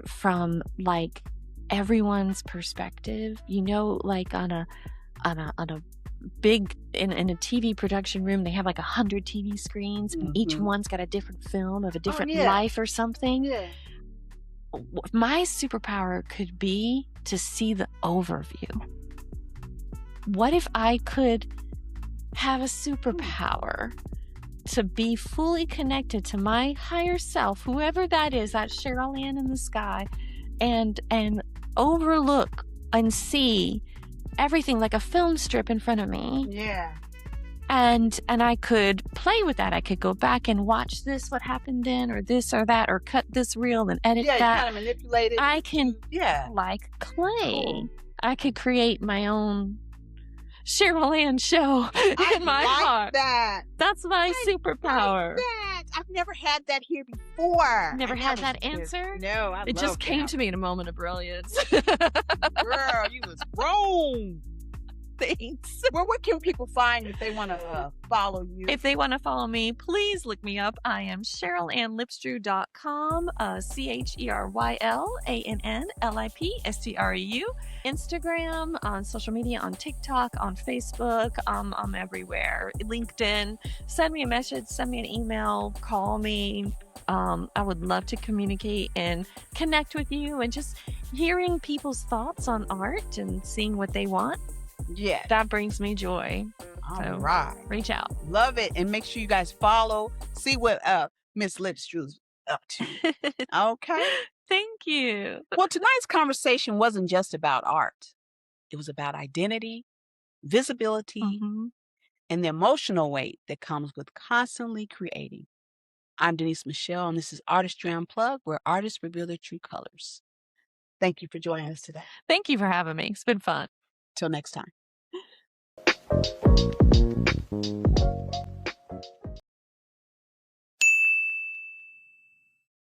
from like everyone's perspective, you know, like on a big in a TV production room, they have like 100 TV screens, and each one's got a different film of a different life or something. My superpower could be to see the overview. What if I could have a superpower to be fully connected to my higher self, whoever that is, that Cheryl Ann in the sky, and overlook and see everything like a film strip in front of me. Yeah. And I could play with that. I could go back and watch this, what happened then, or this or that, or cut this reel and edit that. Yeah, you kind of manipulate it. I can, like clay. Cool. I could create my own Cheryl Ann show in my heart. That's my superpower. I've never had that here before. Never had that answer? No, it just came to me in a moment of brilliance. Girl, you was wrong. Thanks. Well, what can people find if they want to follow you? If they want to follow me, please look me up. I am CherylAnnLipstreu.com, CherylAnnLipstreu. Instagram, on social media, on TikTok, on Facebook. I'm everywhere. LinkedIn. Send me a message, send me an email, call me. I would love to communicate and connect with you, and just hearing people's thoughts on art and seeing what they want. Yeah. That brings me joy. All So right. reach out. Love it. And make sure you guys follow, see what Miss Lipstreu's up to. Okay. Thank you. Well, tonight's conversation wasn't just about art. It was about identity, visibility, Mhm. and the emotional weight that comes with constantly creating. I'm Denise Michelle, and this is Artistry Unplugged, where artists reveal their true colors. Thank you for joining us today. Thank you for having me. It's been fun. Till next time.